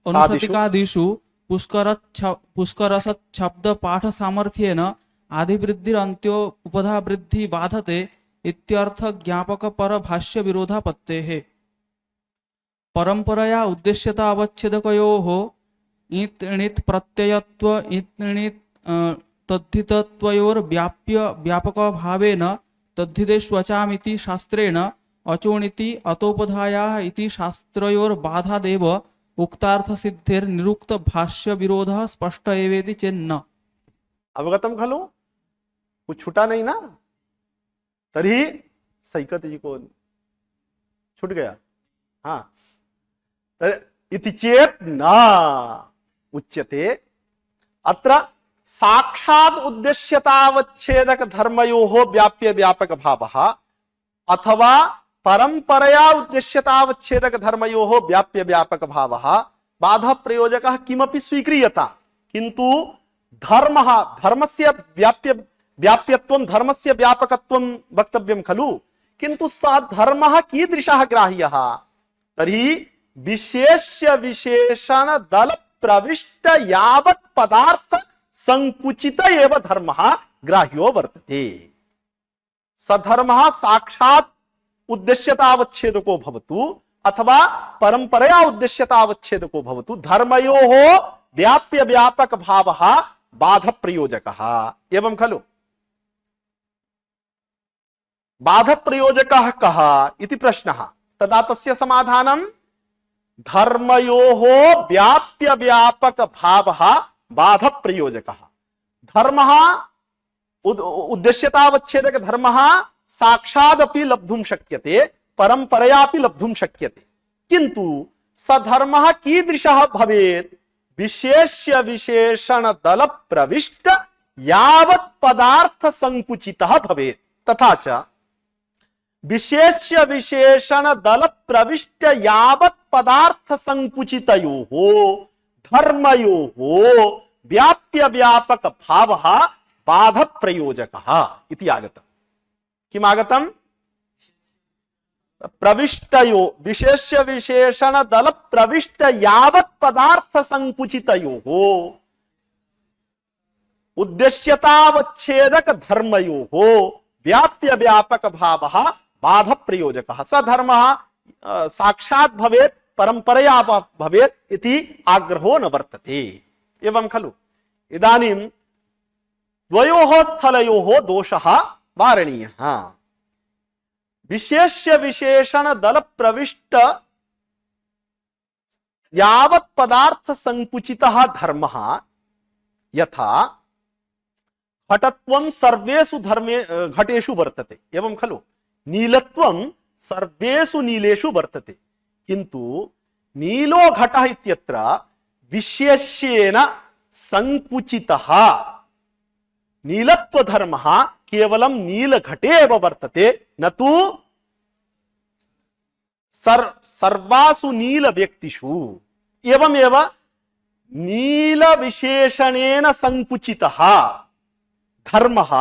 अनुशतिकादिषु पुष्करसच्छब्द पाठ सामर्थ्येन आदिवृद्धिरन्त्यो उपधा वृद्धि बाधते इत्यर्थ ज्ञापक पर भाष्य विरोधापत्तेः। परंपरया उद्देश्यता अवच्छेदकयोः इत् णित् प्रत्ययत्व इत् णित् तद्धितत्वयोर्व्याप्य व्यापक भावेन तद्धिते स्वचामिति शास्त्रेण अचोणिति अतोपधायाः इति शास्त्रयोर्बाधादेव उक्तार्थ सिद्धेर निरुक्त भाष्य विरोधः स्पष्ट एवेति चेन्न। अवगतम खलु? कुछ छूटा नहीं ना? तर्हि सैकत जी को छूट गया। हाँ इति चेत न उच्यते। अत्र साक्षात् उद्देश्यतावच्छेदक धर्मयोः व्याप्य व्यापक भावः अथवा परंपरया उद्देश्यतावच्छेदक धर्मयोः व्याप्य व्यापक भावः बाध प्रयोजकः किमपि स्वीक्रियता किन्तु धर्मस्य व्याप्यत्वं धर्मस्य व्यापकत्वं वक्तव्यं खलु। किन्तु सः धर्मः कीदृशः ग्राह्यः? तर्हि विशेष्य विशेषण दल प्रविष्ट यावत् पदार्थ संकुचित एव धर्मः ग्राह्यो वर्तते। सधर्मः साक्षात् उद्देश्यतावच्छेदको भवतु अथवा परंपरया उद्देश्यतावच्छेदको भवतु धर्मयोः व्याप्य व्यापक भावः बाध प्रयोजकः। एवं खलु? बाध प्रयोजकः कः इति प्रश्नः। तदा तस्य समाधानं धर्मयोः व्याप्य व्यापक भावः बाध प्रयोजक धर्म उद्देश्यतावच्छेदक धर्म साक्षादपि लब्धुम शक्यते परंपरयापि लब्धुम शक्यते किंतु सधर्मः कीदृशः भवेत् विशेष्य विशेषण दल प्रविष्ट यावत् पदार्थ संकुचितः भवेत् तथा च विशेष्य विशेषण दल प्रविष्ट यावत् पदार्थ संकुचितयोः धर्मयोः व्याप्य व्यापक भावः बाध प्रयोजकः इति आगतम् किम् आगतम् प्रविष्टयो विशेष्य विशेषण दल प्रविष्ट यावत् पदार्थ संकुचितयोः उद्देश्यतावच्छेदक धर्मयोः व्याप्य व्यापक भावः बाध प्रयोजकः स धर्मः साक्षात् भवेत् परंपरया भवेत् इति आग्रहो न वर्तते एवं खलु इदानीं द्वयोः स्थलयोः दोषः वारणीयः विशेष्य विशेषण दल प्रविष्ट यावत् पदार्थ संकुचितः धर्मः यथा घटत्वं सर्वेषु धर्मे घटेषु वर्तते एवं खलु नीलत्वं सर्वेषु नीलेषु वर्तते किंतु नीलो घटः इत्यत्र विशेष्येन संकुचितः नीलत्व धर्मः केवलं नीलघटे एव वर्तते न तु सर्वासु नील व्यक्तिषु एवमेव नील विशेषणेन संकुचितः धर्मः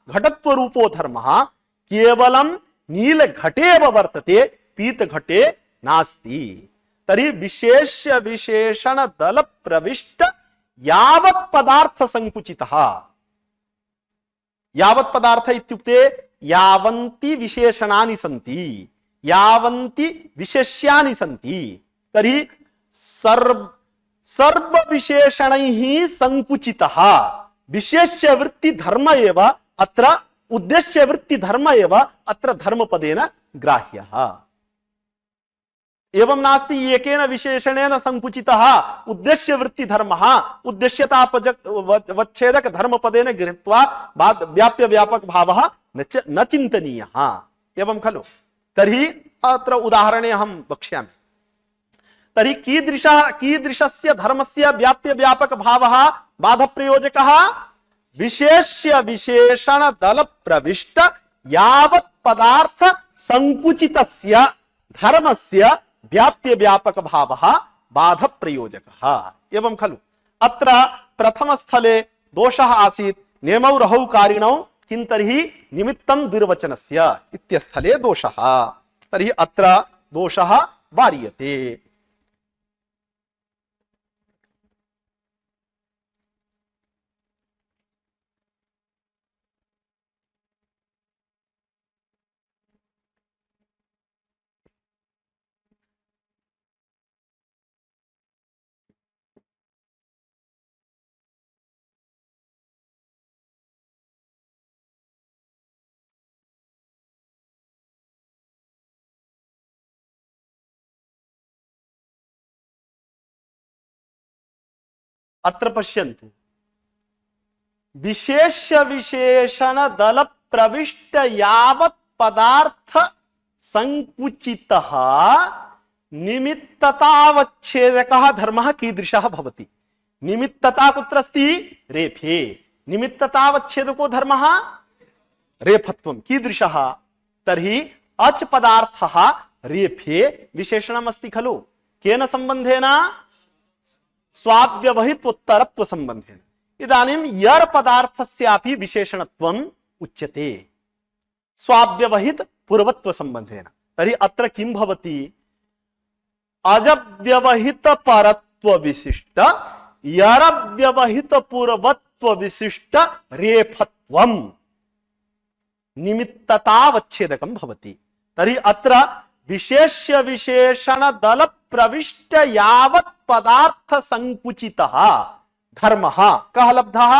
घटत्व रूपो धर्मः केवलं नील घटे एव वर्तते पीत घटे नास्ति तर्हि विशेष्य विशेषण दल प्रविष्ट यावत् पदार्थ संकुचितः यावत् पदार्थ इत्युक्ते यावन्ति विशेषणानि सन्ति यावन्ति विशेष्यानि सन्ति तर्हि सर्व विशेषणैः संकुचितः विशेष्य वृत्ति धर्म एव अत्र उद्देश्य वृत्ति धर्म एव अत्र धर्मपदेन ग्राह्यः एवं नास्ति एकेन विशेषणेन संकुचितः उद्देश्य वृत्ति धर्मः उद्देश्यतावच्छेदक धर्मपदेन गृहीत्वा व्याप्य व्यापक भावः न चिन्तनीयः एवं खलु तर्हि अत्र उदाहरणे अहं वक्ष्यामि तर्हि कीदृशस्य धर्मस्य व्याप्य व्यापक भावः बाधप्रयोजकः विशेष्य विशेषण दल प्रविष्ट यावत् पदार्थ संकुचितस्य धर्मस्य व्याप्य व्यापक भावः बाध प्रयोजकः एवं खलु अत्र प्रथम स्थले दोषः आसीत् नेमौ रहौ कारिणौ किं तर्हि निमित्तं दुर्वचनस्य इत्यस्थले दोषः तर्हि अत्र दोषः वार्यते अत्र पश्यन्तु विशेष्य विशेषण दल प्रविष्ट यावत् पदार्थ संकुचितः निमित्ततावच्छेदकः धर्मः कीदृशः भवति निमित्तता कुत्र अस्ति रेफे निमित्ततावच्छेदको धर्मः रेफत्वं कीदृशः तर्हि अच पदार्थः रेफे विशेषणम् अस्ति खलु केन संबंधेन स्वाव्यवहितोत्तरत्व संबंधेन इदानीं यर् पदार्थस्यापि विशेषणत्वम् उच्यते स्वाव्यवहित पूर्वत्व संबंधेन तर्हि अत्र किं भवति अजव्यवहित परत्व विशिष्ट यरव्यवहित पूर्वत्व विशिष्ट रेफत्वम् निमित्ततावच्छेदकं भवति तर्हि अत्र विशेष्य विशेषण दल प्रविष्ट यावत् पदार्थ संकुचितः धर्मः कः लब्धः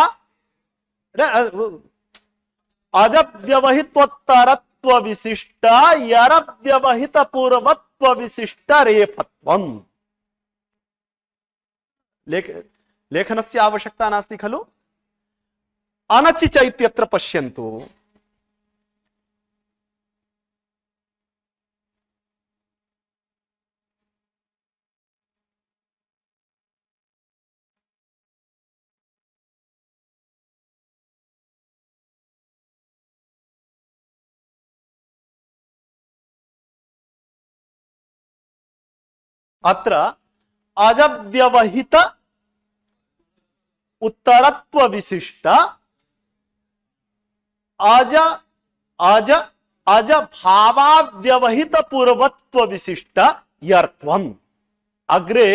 अजव्यवहितोत्तरत्व विशिष्ट यरव्यवहित पूर्वत्व विशिष्ट रेफत्वम् लेखनस्य आवश्यकता नास्ति खलु। अनचि च इत्यत्र पश्यन्तु। अत्र अजव्यवहित उत्तरत्व विशिष्ट अज अज अज भावाव्यवहित पूर्वत्व विशिष्ट यर्त्वम्। अग्रे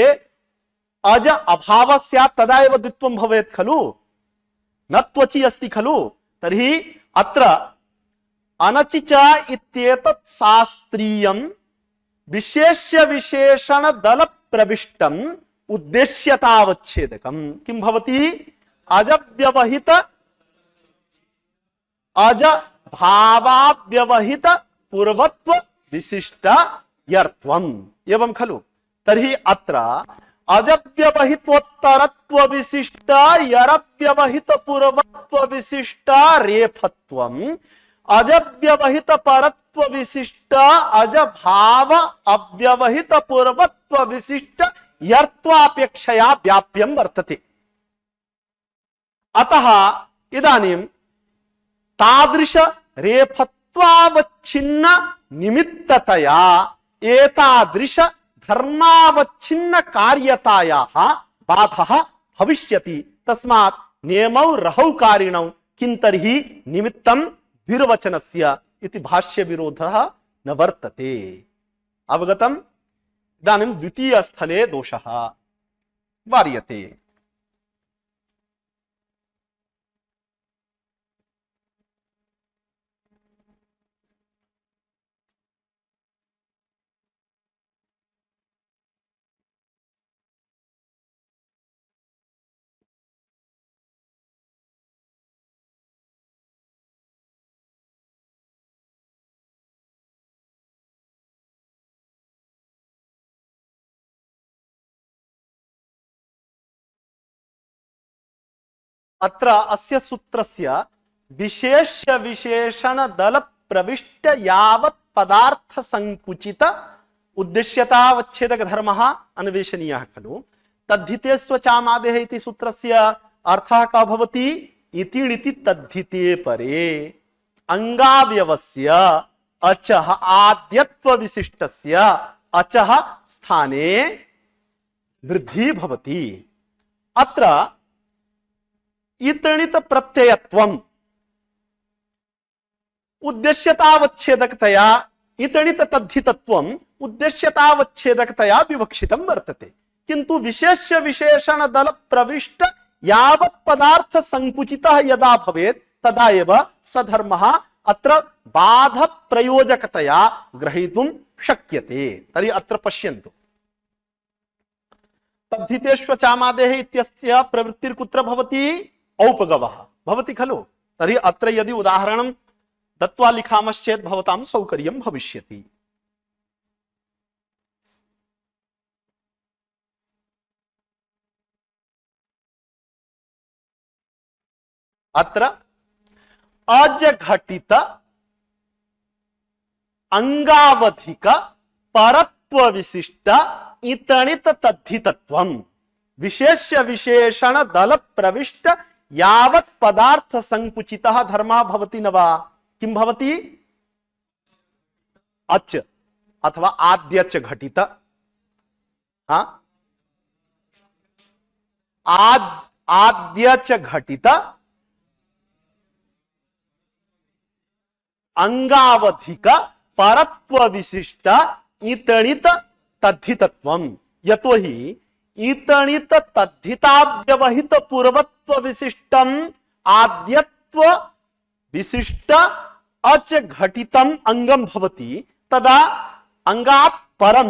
अज अभाव स्यात् तदा एव द्वित्वं भवेत् खलु, न त्वचि अस्ति खलु। तर्हि अत्र अनचि च इत्येतत् शास्त्रीयं विशेष्य विशेषण दल प्रविष्टम उद्देश्यतावच्छेदकम किं भवति? अजव्यवहित अज भावाव्यवहित पूर्वत्व विशिष्ट यर्त्वम् एवं खलु। तर्हि अत्र अजव्यवहितोत्तरत्व विशिष्ट यरव्यवहित पूर्वत्व विशिष्ट रेफत्वम् अजव्यवहित परत्व विशिष्ट अज भाव अव्यवहित पूर्वत्व विशिष्ट यर्त्वापेक्षया व्याप्यं वर्तते। अतः इदानीं तादृश रेफत्वावच्छिन्न निमित्ततया एतादृश धर्मावच्छिन्न कार्यतायाः बाधः भविष्यति। तस्मात् नियमौ रहौ कारिणौ किं तर्हि निमित्तं द्विर्वचनस्य इति भाष्य विरोधः न वर्तते। अवगतम्? इदानीं द्वितीय स्थले दोषः वार्यते। अत्र अस्य सूत्रस्य विशेष्य विशेषण दल प्रविष्ट यावत् पदार्थ संकुचित उद्देश्यतावच्छेदक धर्मः अन्वेषणीयः खलु। तद्धिते स्वचामादेः इति सूत्रस्य अर्थः कः भवति? इति तद्धिते परे अंगावयवस्य अचः आद्यत्व विशिष्टस्य अचः स्थाने वृद्धि भवति। अत्र इतणित प्रत्ययत्वम् उद्देश्यतावच्छेदकतया इतणित तद्धितत्वम् उद्देश्यतावच्छेदकतया विवक्षितं वर्तते। किंतु विशेष्य विशेषण दल प्रविष्ट यावत् पदार्थ संकुचितः यदा भवेत् तदा एव सधर्मः अत्र बाध प्रयोजकतया ग्रहीतुं शक्यते। तर्हि अत्र पश्यन्तु, तद्धितेष्वचामादेः इत्यस्य प्रवृत्तिर्कुत्र भवति? औपगवः भवति खलु। तर्हि अत्र यदि उदाहरणं दत्वा लिखामश्चेत् भवतां सौकर्यं भविष्यति। अत्र अजघटित अंगावधिक परत्व विशिष्ट इतणित तद्धितत्वम् विशेष्य विशेषण दल प्रविष्ट यावत् पदार्थ संकुचितः धर्मः भवति न वा? किं भवति? अच अथवा आद्यच घटित आद्यच घटित अंगावधिक परत्व विशिष्ट इतणित तद्धितत्वम्। यतोहि इतणित तद्धिताव्यवहित पूर्वत्व विशिष्टम आद्यत्व विशिष्ट अच घटितम अंगम भवति, तदा अंगात् परम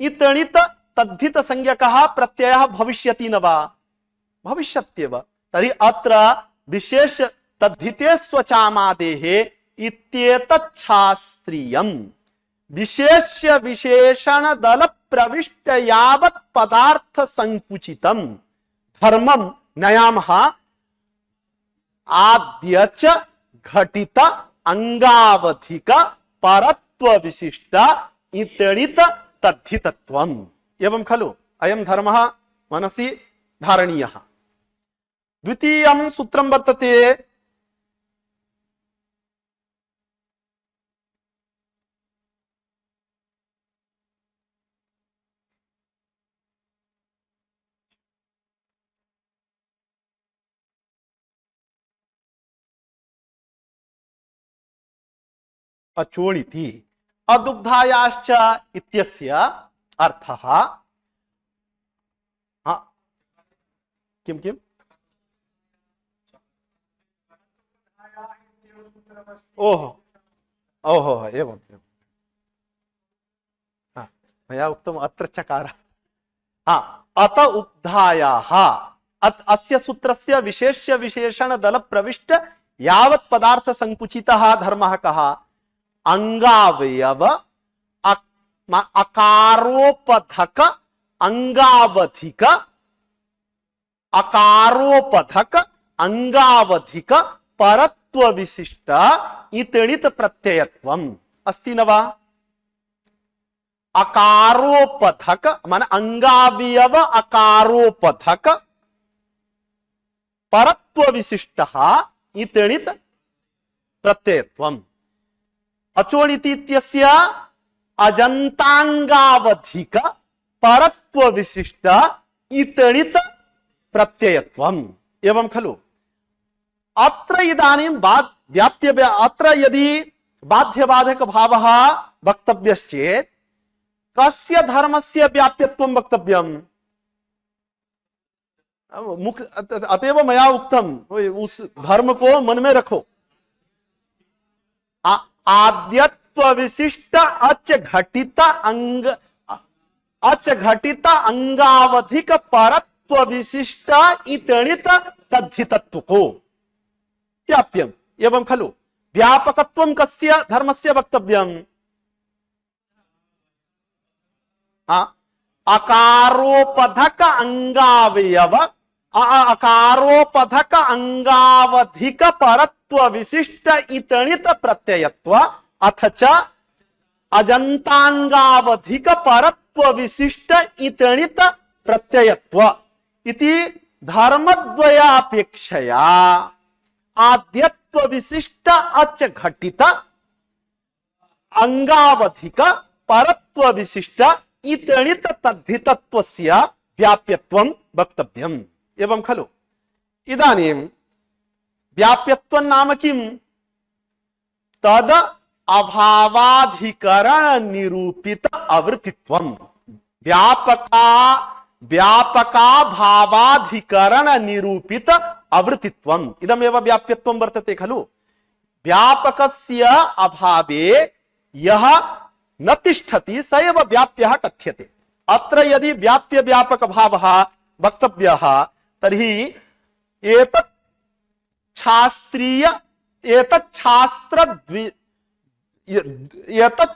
इतणित तद्धित संज्ञकः प्रत्ययः भविष्यति न वा? भविष्यत्येव। तर्हि अत्र विशेष तद्धिते स्वचामादेः इत्येतत् शास्त्रीयम् विशेष्य विशेषण दल प्रविष्ट यावत् पदार्थ संकुचितम धर्मम नयामः आद्यच घटित अंगावधिक परत्व विशिष्ट इतणित तद्धितत्वम्। एवं खलु अयं धर्मः मनसि धारणीयः। द्वितीयं सूत्रं वर्तते अचोणिति अदुग्धायाश्च इत्यस्य अर्थः किं किम् ओहो ओहो एवं मया उक्तम् अत्र चकारः अत उग्धायाः अस्य सूत्रस्य विशेष्य विशेषण दल प्रविष्ट यावत् पदार्थ संकुचितः धर्मः कः अंगावयव अकारोपधक अंगावधिक अकारोपधक अंगावधिक परत्व विशिष्ट इतणित प्रत्ययत्वम् अस्ति न वा? अकारोपधक माने अंगावयव अकारोपधक परत्व विशिष्टः इतणित प्रत्ययत्वम्। अचोणिति इत्यस्य अजन्तांगावधिक परत्व विशिष्ट इतणित प्रत्ययत्वम्। एवं खलु अत्र इदानीं व्याप्य अत्र यदि बाध्यबाधक भावः वक्तव्यश्चेत् कस्य धर्मस्य व्याप्यत्वं वक्तव्यम्? अतएव मया उक्तम उस धर्म को मन में रखो। आद्यत्व विशिष्ट अच घटित अंगावधिक परत्व विशिष्ट इतणित तद्धितत्व को व्याप्यम। एवं खलु व्यापकत्वं कस्य धर्मस्य वक्तव्यम्? अकारोपधक अंगावयव अकारोपधक अंगावधिक परत्व विशिष्ट इतणित प्रत्ययत्व अथ च अजन्तांगावधिक परत्व विशिष्ट इतणित प्रत्ययत्व इति धर्मद्वयापेक्षया आद्यत्व विशिष्ट अच घटित अंगावधिक परत्व विशिष्ट इतणित तद्धितत्वस्य व्याप्यत्वं वक्तव्यम्। एवं खलु इदानीं व्याप्यत्वं नाम किम्? तद अभावाधिकरण निरूपित आवृत्तित्वम्। व्यापका भावाधिकरण निरूपित आवृत्तित्वम् इदमेव व्याप्यत्वं वर्तते खलु। व्यापकस्य अभावे यः न तिष्ठति स एव व्याप्यः कथ्यते। अत्र यदि व्याप्य व्यापक भावः वक्तव्यः तर्हि एतत्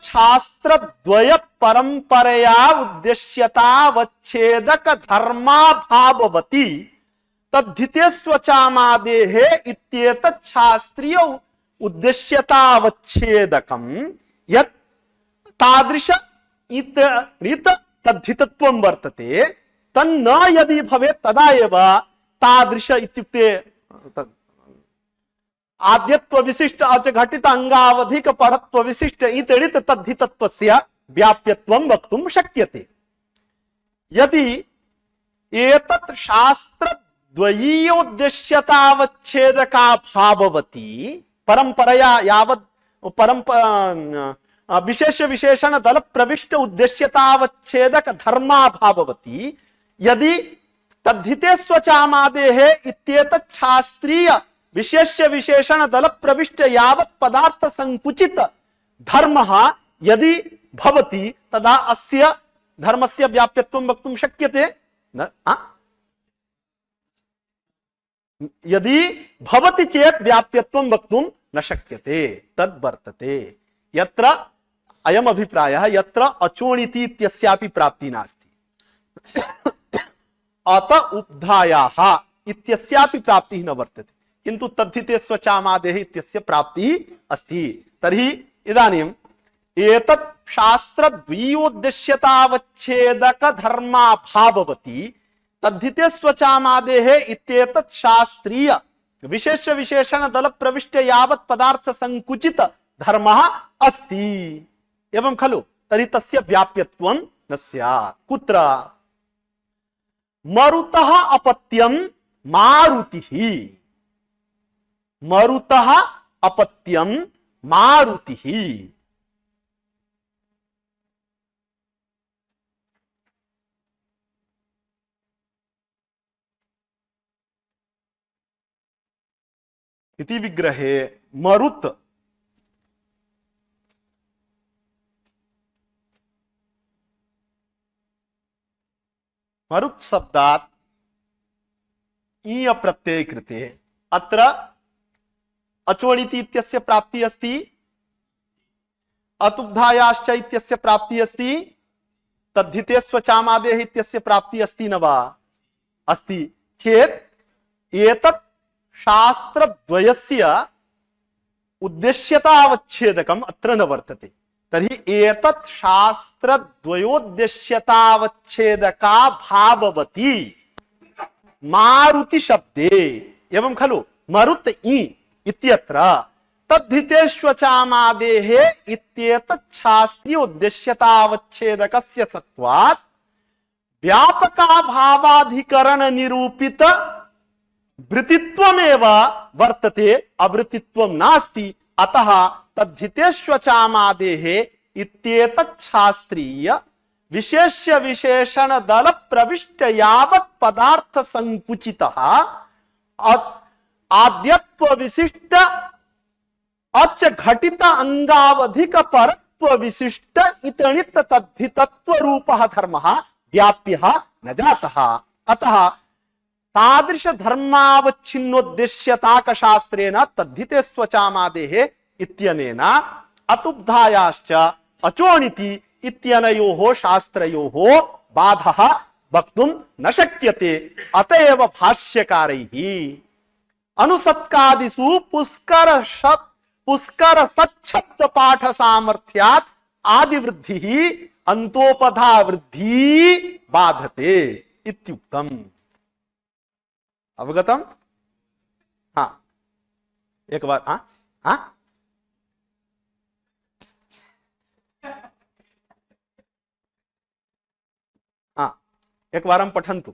शास्त्रद्वय परंपरया उद्देश्यतावच्छेदक धर्माभाववती तद्धिते स्वचामादेः इत्येतत् शास्त्रीय उद्देश्यतावच्छेदकम् यत् तादृश इतणित तद्धितत्वं वर्तते तन्न यदि भवेत् तदा एव तादृश इत्युक्ते आद्यत्व विशिष्ट अच घटित अंगावधिक परत्व विशिष्ट इतणित तद्धितत्वस्य व्याप्यत्वं वक्तुं शक्यते। यदि एतत् शास्त्र द्वयीयोद्देश्यतावच्छेदका भाववती परंपरया यावत् विशेष विशेषण दल प्रविष्ट उद्देश्यतावच्छेदक धर्मा भाववती यदि तद्धिते स्वचामादेः इत्येतत् शास्त्रीय विशेष्य विशेषण दल प्रविष्ट यावत् पदार्थ संकुचित धर्मः यदि भवति तदा अस्य धर्मस्य व्याप्यत्वं वक्तुं शक्यते न? यदि भवति चेत् व्याप्यत्वं वक्तुं न शक्यते। तद् वर्तते यत्र अयम् अभिप्रायः यत्र अचोणिति इत्यस्यापि प्राप्ति नास्ति। अत उपधायाः इत्यस्यापि प्राप्तिः न वर्तते, किन्तु तद्धिते स्वचामादेः इत्यस्य प्राप्तिः अस्ति। तर्हि इदानीम् एतत् शास्त्रद्वयोद्देश्यतावच्छेदक धर्माभाववति तद्धिते स्वचामादेः इत्येतत् शास्त्रीय विशेष विशेषण दल प्रविष्ट यावत् पदार्थ संकुचित धर्मः अस्ति एवं खलु। तर्हि तस्य व्याप्यत्वं न स्यात्। कुत्र? मरुतः अपत्यं मारुतिः, मरुतः अपत्यं मारुतिः। इति विग्रहे मरुत मरुत् शब्दात् ईय प्रत्यय कृते अत्र अचोणिति इत्यस्य प्राप्ति अस्ति, अतुब्धायाश्च इत्यस्य प्राप्ति अस्ति, तद्धिते स्वचामादेः इत्यस्य प्राप्ति अस्ति न वा? अस्ति चेत् एतत् शास्त्रद्वयस्य उद्देश्यतावच्छेदकम् अत्र न वर्तते। तर्हि एतत् शास्त्रद्वयोद्देश्यतावच्छेदका भाववती मारुति शब्दे एवं खलु। मरुत ई इत्यत्र तद्धितेष्वचामादेः इत्येतत् शास्त्रीय उद्देश्यतावच्छेदकस्य सत्वात् व्यापका भावाधिकरण निरूपित वृत्तित्वमेव वर्तते, अवृत्तित्वं नास्ति। अतः तद्धितेष्वचामादेः इत्येतत् शास्त्रीय विशेष्य विशेषण दल प्रविष्ट यावत् पदार्थ संकुचितः आद्यत्व विशिष्ट अच घटित अंगावधिक परत्व विशिष्ट इतणित तद्धितत्व रूपः धर्मः व्याप्यः न जातः। अतः तादृश धर्मावच्छिन्नोद्देश्यताक शास्त्रेण तद्धिते स्वचामादेः इत्यनेन अतुब्धायाश्च अचोणिति इत्यनयोः शास्त्रयोः बाधः वक्तुं न शक्यते। अतएव भाष्यकारैः अनुसत्कादिषु पुष्कर सच्छब्द पाठ सामर्थ्यात् आदिवृद्धिः अंतोपधा वृद्धि बाधते इत्युक्तम्। अवगतम? हाँ, एक बार हाँ हाँ हाँ एक बार हम पठन्तु।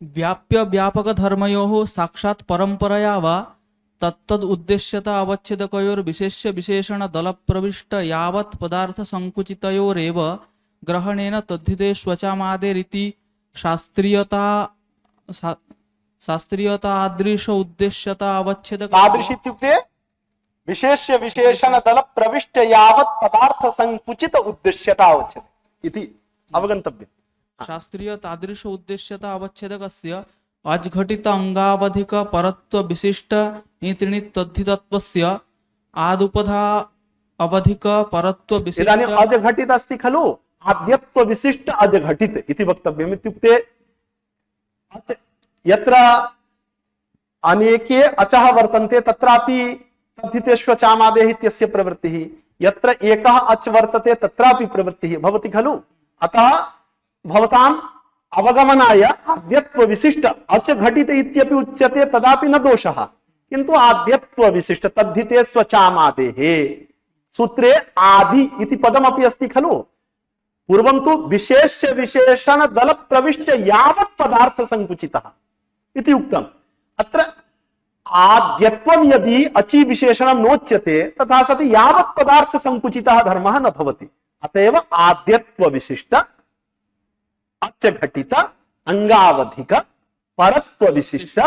व्याप्य व्यापक धर्मयोः साक्षात् परंपरया वा तत्तद उद्देश्यता अवच्छेदकयोर विशेष्य विशेषण दल प्रविष्ट यावत् पदार्थ संकुचितयोरेव ग्रहणेन तद्धिते स्वचामादेरिति शास्त्रीयता आदृश उद्देश्यता अवच्छेदक। तादृश इत्युक्ते विशेष्य विशेषण दल प्रविष्ट यावत् पदार्थ संकुचित उद्देश्यता अवच्छेद इति अवगन्तव्यम्। शास्त्रीय तादृश उद्देश्यता अवच्छेदकस्य अजघटित अंगावधिक परत्व विशिष्ट इत्रीणि तद्धितत्वस्य आदुपधा अवधिक परत्व विशिष्ट। इदानीम् अजघटित अस्ति खलु, आद्यत्व विशिष्ट अजघटित इति वक्तव्यम्। इत्युक्ते यत्र अनेके अचः वर्तन्ते तत्रापि तद्धितेष्वचामादेः इत्यस्य प्रवृत्तिः, यत्र एकः अच् वर्तते तत्रापि प्रवृत्तिः भवति खलु। अतः भवताम् अवगमनाय आद्यत्व विशिष्ट अच घटित इत्यपि उच्यते तदापि न दोषः, किन्तु आद्यत्व विशिष्ट तद्धिते स्वचामादेः सूत्रे आदि इति पदमपि अस्ति खलु। पूर्वं तु विशेष्य विशेषण दल प्रविष्ट यावत् पदार्थ संकुचितः इति उक्तम्। अत्र आद्यत्वं यदि अचि विशेषणं नोच्यते तथा सति यावत् पदार्थ संकुचितः धर्मः न भवति। अतएव आद्यत्व विशिष्ट अच घटित अंगावधिक परत्व विशिष्ट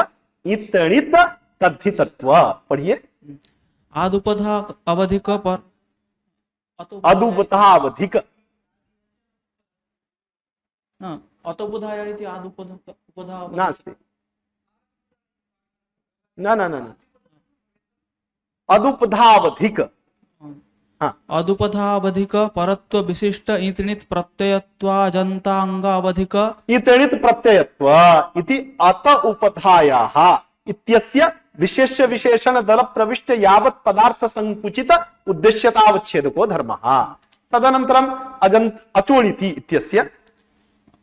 इतणित तद्धितत्व। पढ़िए। आदुपधा अवधिक पर अदुपधा अवधिक अतोबुधाय इति आदुपधा नास्ति। न न न न अदुपधावधिक। हाँ। अदुपधावधिक परत्व विशिष्ट इतनित प्रत्ययत्वाजन्तांगावधिक इतणित प्रत्ययत्व इति अत उपधायाः इत्यस्य विशेष्य विशेषण दल प्रविष्ट यावत् पदार्थ संकुचित उद्देश्यतावच्छेदको धर्मः। तदनन्तरम् अचोणिति इत्यस्य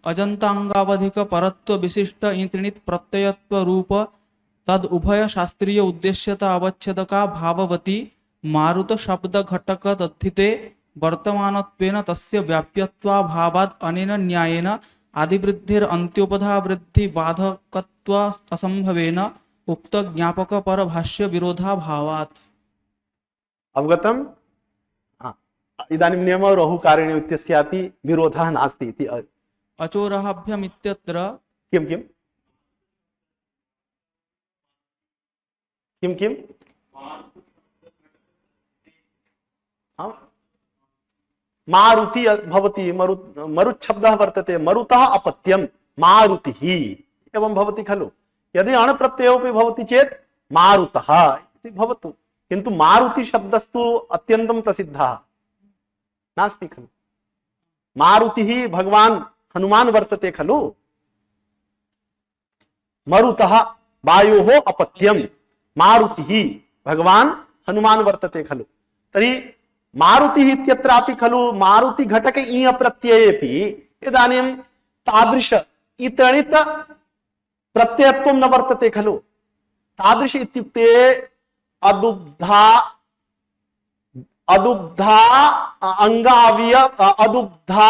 अजंतांगावधिक परत्व विशिष्ट इंत्रिणित प्रत्ययत्व रूप तद उभय शास्त्रीय उद्देश्यता अवच्छेदका भाववती मारुत शब्द घटक तद्धिते वर्तमानत्वेन तस्य व्याप्यत्वाभावात् अनेन न्यायेन आदिवृद्धिर अंत्योपधा वृद्धि बाधकत्व असंभवेन उक्त ज्ञापक पर भाष्य विरोधाभावात्। अवगतम्? इदानीं नियम बहुकारिण्य इत्यस्यापि विरोधः नास्ति इति। अचोरहाभ्यम् इत्यत्र किं किं किं किं मारुति भवति, मरुत् शब्दः वर्तते, मरुतः अपत्यं मारुतिः एवं भवति खलु। यदि अणप्रत्ययोपि भवति चेत् मारुतः इति भवतु, किन्तु मारुति शब्दस्तु अत्यन्तं प्रसिद्धः नास्ति खलु। मारुतिः भगवान् हनुमान् वर्तते खलु। मरुतः वायोः अपत्यं मारुतिः भगवान् हनुमान् वर्तते खलु। तर्हि मारुतिः इत्यत्रापि खलु मारुति घटक ईय प्रत्ययेपि इदानीं तादृश इतणित प्रत्ययत्वं न वर्तते खलु। तादृश इत्युक्ते अदुग्धा अंगावय अदुग्धा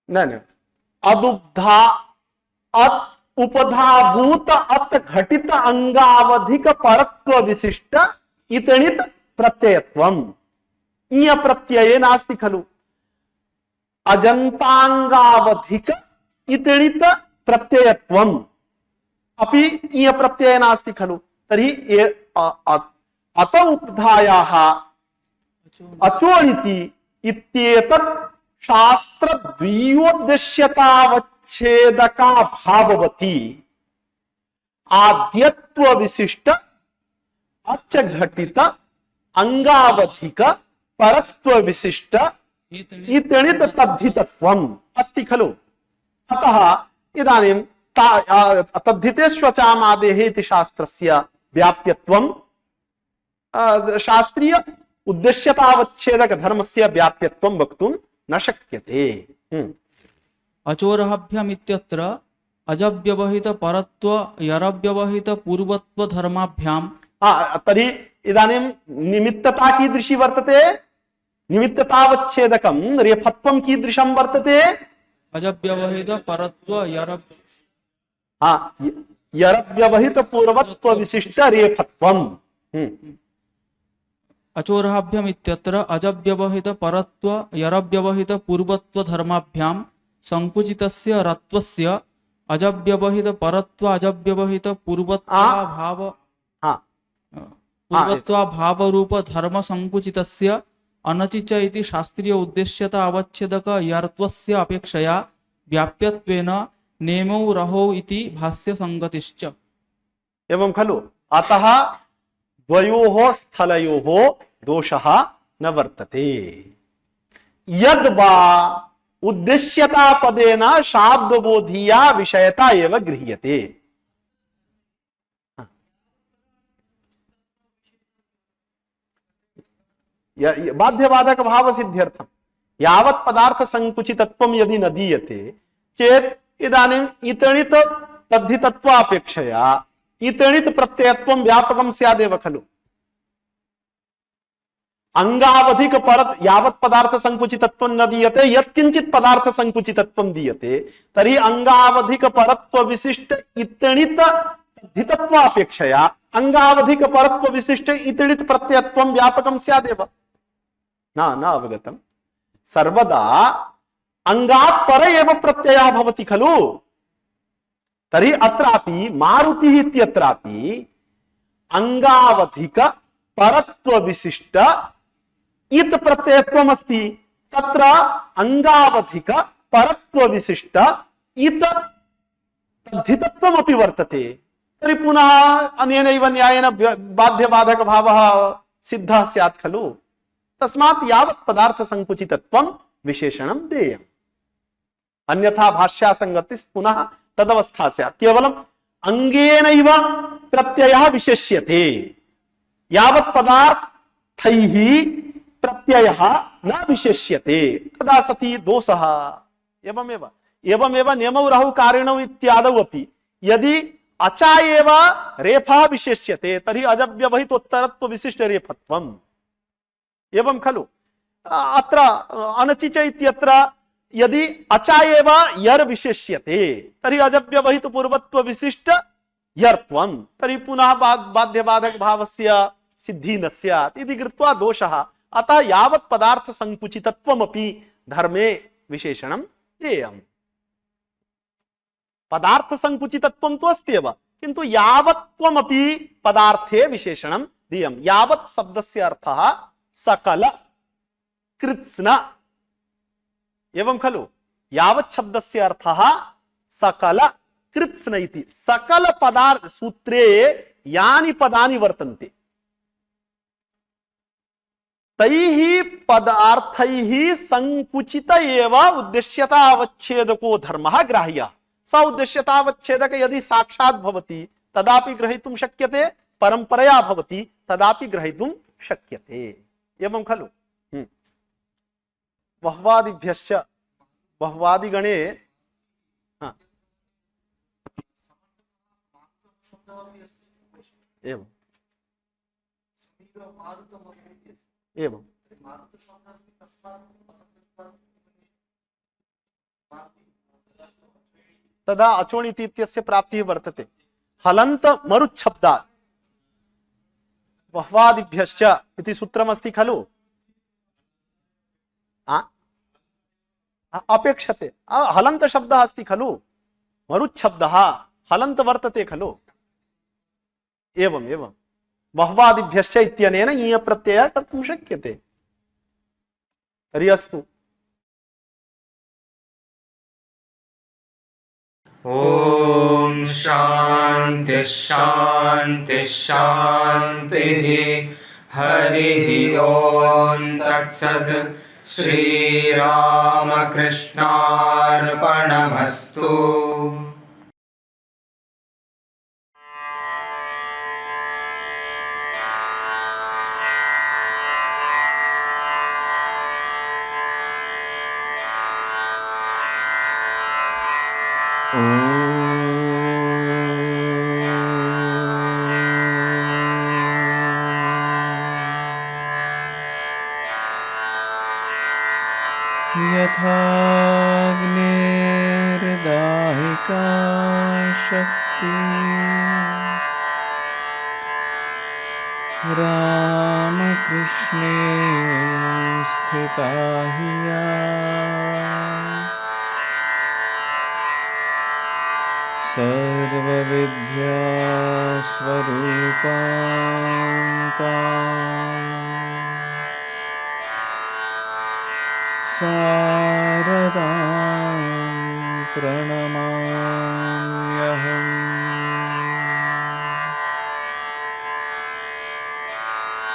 न अदुग्धा अत उपधाभूत अत घटित अंगावधिक परत्व विशिष्ट इतणित प्रत्ययत्वम् इय प्रत्यये नास्ति खलु। अजन्तांगावधिक इतणित प्रत्ययत्वम् अपि इय प्रत्यये नास्ति खलु। तर्हि अत उपधायाः अचोणिति इत्येतत् शास्त्र द्वियोद्देश्यतावच्छेदका भाववती आद्यत्व विशिष्ट अच्च घटित अंगावधिक परत्व विशिष्ट इतणित तद्धितत्वम् अस्ति खलु। अतः इदानीं तद्धितेष्वचामादेः इति शास्त्रस्य व्याप्यत्वं शास्त्रीय उद्देश्यतावच्छेदक धर्मस्य व्याप्यत्वं वक्तुं न शक्यते। अचोरहाभ्याम् इत्यत्र अजव्यवहित परत्व यरव्यवहित पूर्वत्व धर्माभ्याम्। तर्हि इदानीं निमित्तता कीदृशी वर्तते? निमित्ततावच्छेदकं रेफत्वं कीदृशं वर्तते? अजव्यवहित परत्व यरव्यवहित पूर्वत्व विशिष्ट रेफत्वम्। अचोरहाभ्याम् इत्यत्र अजव्यवहित परत्व यरव्यवहित पूर्वत्व धर्माभ्याम् संकुचितस्य रत्वस्य अजव्यवहित परत्व अजव्यवहित पूर्वत्वाभाव रूप धर्म संकुचितस्य अनचिच इति शास्त्रीय उद्देश्यता अवच्छेदक यर्त्वस्य अपेक्षया व्याप्यत्वेन नेमौ रहो इति भाष्य संगतिश्च। एवं खलु। अतः द्वयोः स्थलयोः दोषः न वर्तते। यद्वा उद्देश्यता पदेन शाब्दबोधीया विषयता एव गृह्यते। बाध्यबाधक भाव सिद्ध्यर्थम यावत् पदार्थ संकुचितत्वं यदि न दीयते चेत् इदानीम् इतणित तद्धितत्वापेक्षया इतणित प्रत्ययत्वं व्यापकं स्यादेव खलु। अंगावधिक परत यावत् पदार्थ संकुचितत्वं न दीयते यत्किंचित् पदार्थ संकुचितत्वं दीयते तर्हि अंगावधिक परत्व विशिष्ट इतणित तद्धितत्वापेक्षया अंगावधिक परत्व विशिष्ट इतणित प्रत्ययत्वं व्यापकं स्यादेव। न अवगतम्। सर्वदा अंगात् पर एव प्रत्ययः भवति खलु। तर्हि अत्रापि मारुतिः इत्यत्रापि अंगावधिक परत्व विशिष्ट इत प्रत्ययत्वम् अस्ति। तत्र अंगावधिक परत्व विशिष्ट इत तद्धितत्वमपि वर्तते। तर्हि पुनः अनेनैव न्यायेन बाध्यबाधक भावः सिद्धः स्यात् खलु। तस्मात् यावत् पदार्थ संकुचितत्वं विशेषणं देयम्, अन्यथा भाष्यासंगतिः पुनः तदवस्था स्यात्। केवलम् अंगेनैव प्रत्ययः विशेष्यते, यावत् पदार्थैः प्रत्ययः न विशेष्यते तदा सति दोषः। एवमेव एवमेव नियमौ रहौ कारिणौ इत्यादौ अपि यदि अचा एव रेफः विशेष्यते तर्हि अजव्यवहितोत्तरत्व विशिष्ट रेफत्वम्। एवं खलु। अत्र अनचिच इत्यत्र यदि अचा एव यर् विशेष्यते तर्हि अजव्यवहित पूर्वत्व विशिष्ट यर्त्वम्, तर्हि पुनः बाध्यबाधक भावस्य सिद्धि न स्यात् इति कृत्वा दोषः। अतः यावत् पदार्थ संकुचितत्वमपि धर्मे विशेषणं देयम्। पदार्थ संकुचितत्वं तु अस्ति एव, किन्तु यावत्त्वमपि पदार्थे विशेषणं देयम्। यावत् शब्दस्य अर्थः सकल कृत्स्न, एवं खलु। यावत् शब्दस्य अर्थः सकल कृत्स्न इति। सकल पदार्थ सूत्रे यानि पदानि वर्तन्ते तैः पदार्थैः संकुचित एव उद्देश्यतावच्छेदको धर्मः ग्राह्यः। स उद्देश्यतावच्छेदक यदि साक्षात् भवति तदापि ग्रहीतुं शक्यते, परंपरया भवति तदापि ग्रहीतुं शक्यते। एवं खलु। बह्वादिभ्यश्च बह्वादिगणे एवं एवं तदा अचोणिति इत्यस्य प्राप्तिः वर्तते। हलन्त मरुच्छब्दात् बह्वादिभ्यश्च इति सूत्रमस्ति खलु। अपेक्षते हलन्त शब्दः अस्ति खलु, मरुच्छब्दः हलन्त वर्तते खलु। एवं एवं बह्वादिभ्यश्च इत्यनेन ईय प्रत्ययः कर्तुं शक्यते। तर्हि अस्तु। ॐ शान्ति शान्ति शान्तिः। हरिः ॐ तत्सत्। श्रीरामकृष्णार्पणमस्तु। यथाग्निर्दाहिका शक्ति रामकृष्णे स्थिता हि या सर्वविद्या स्वरूपान्ता शारदां प्रणमाम्यहम्।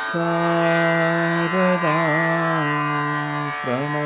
शारदां प्रणमाम्यहम्।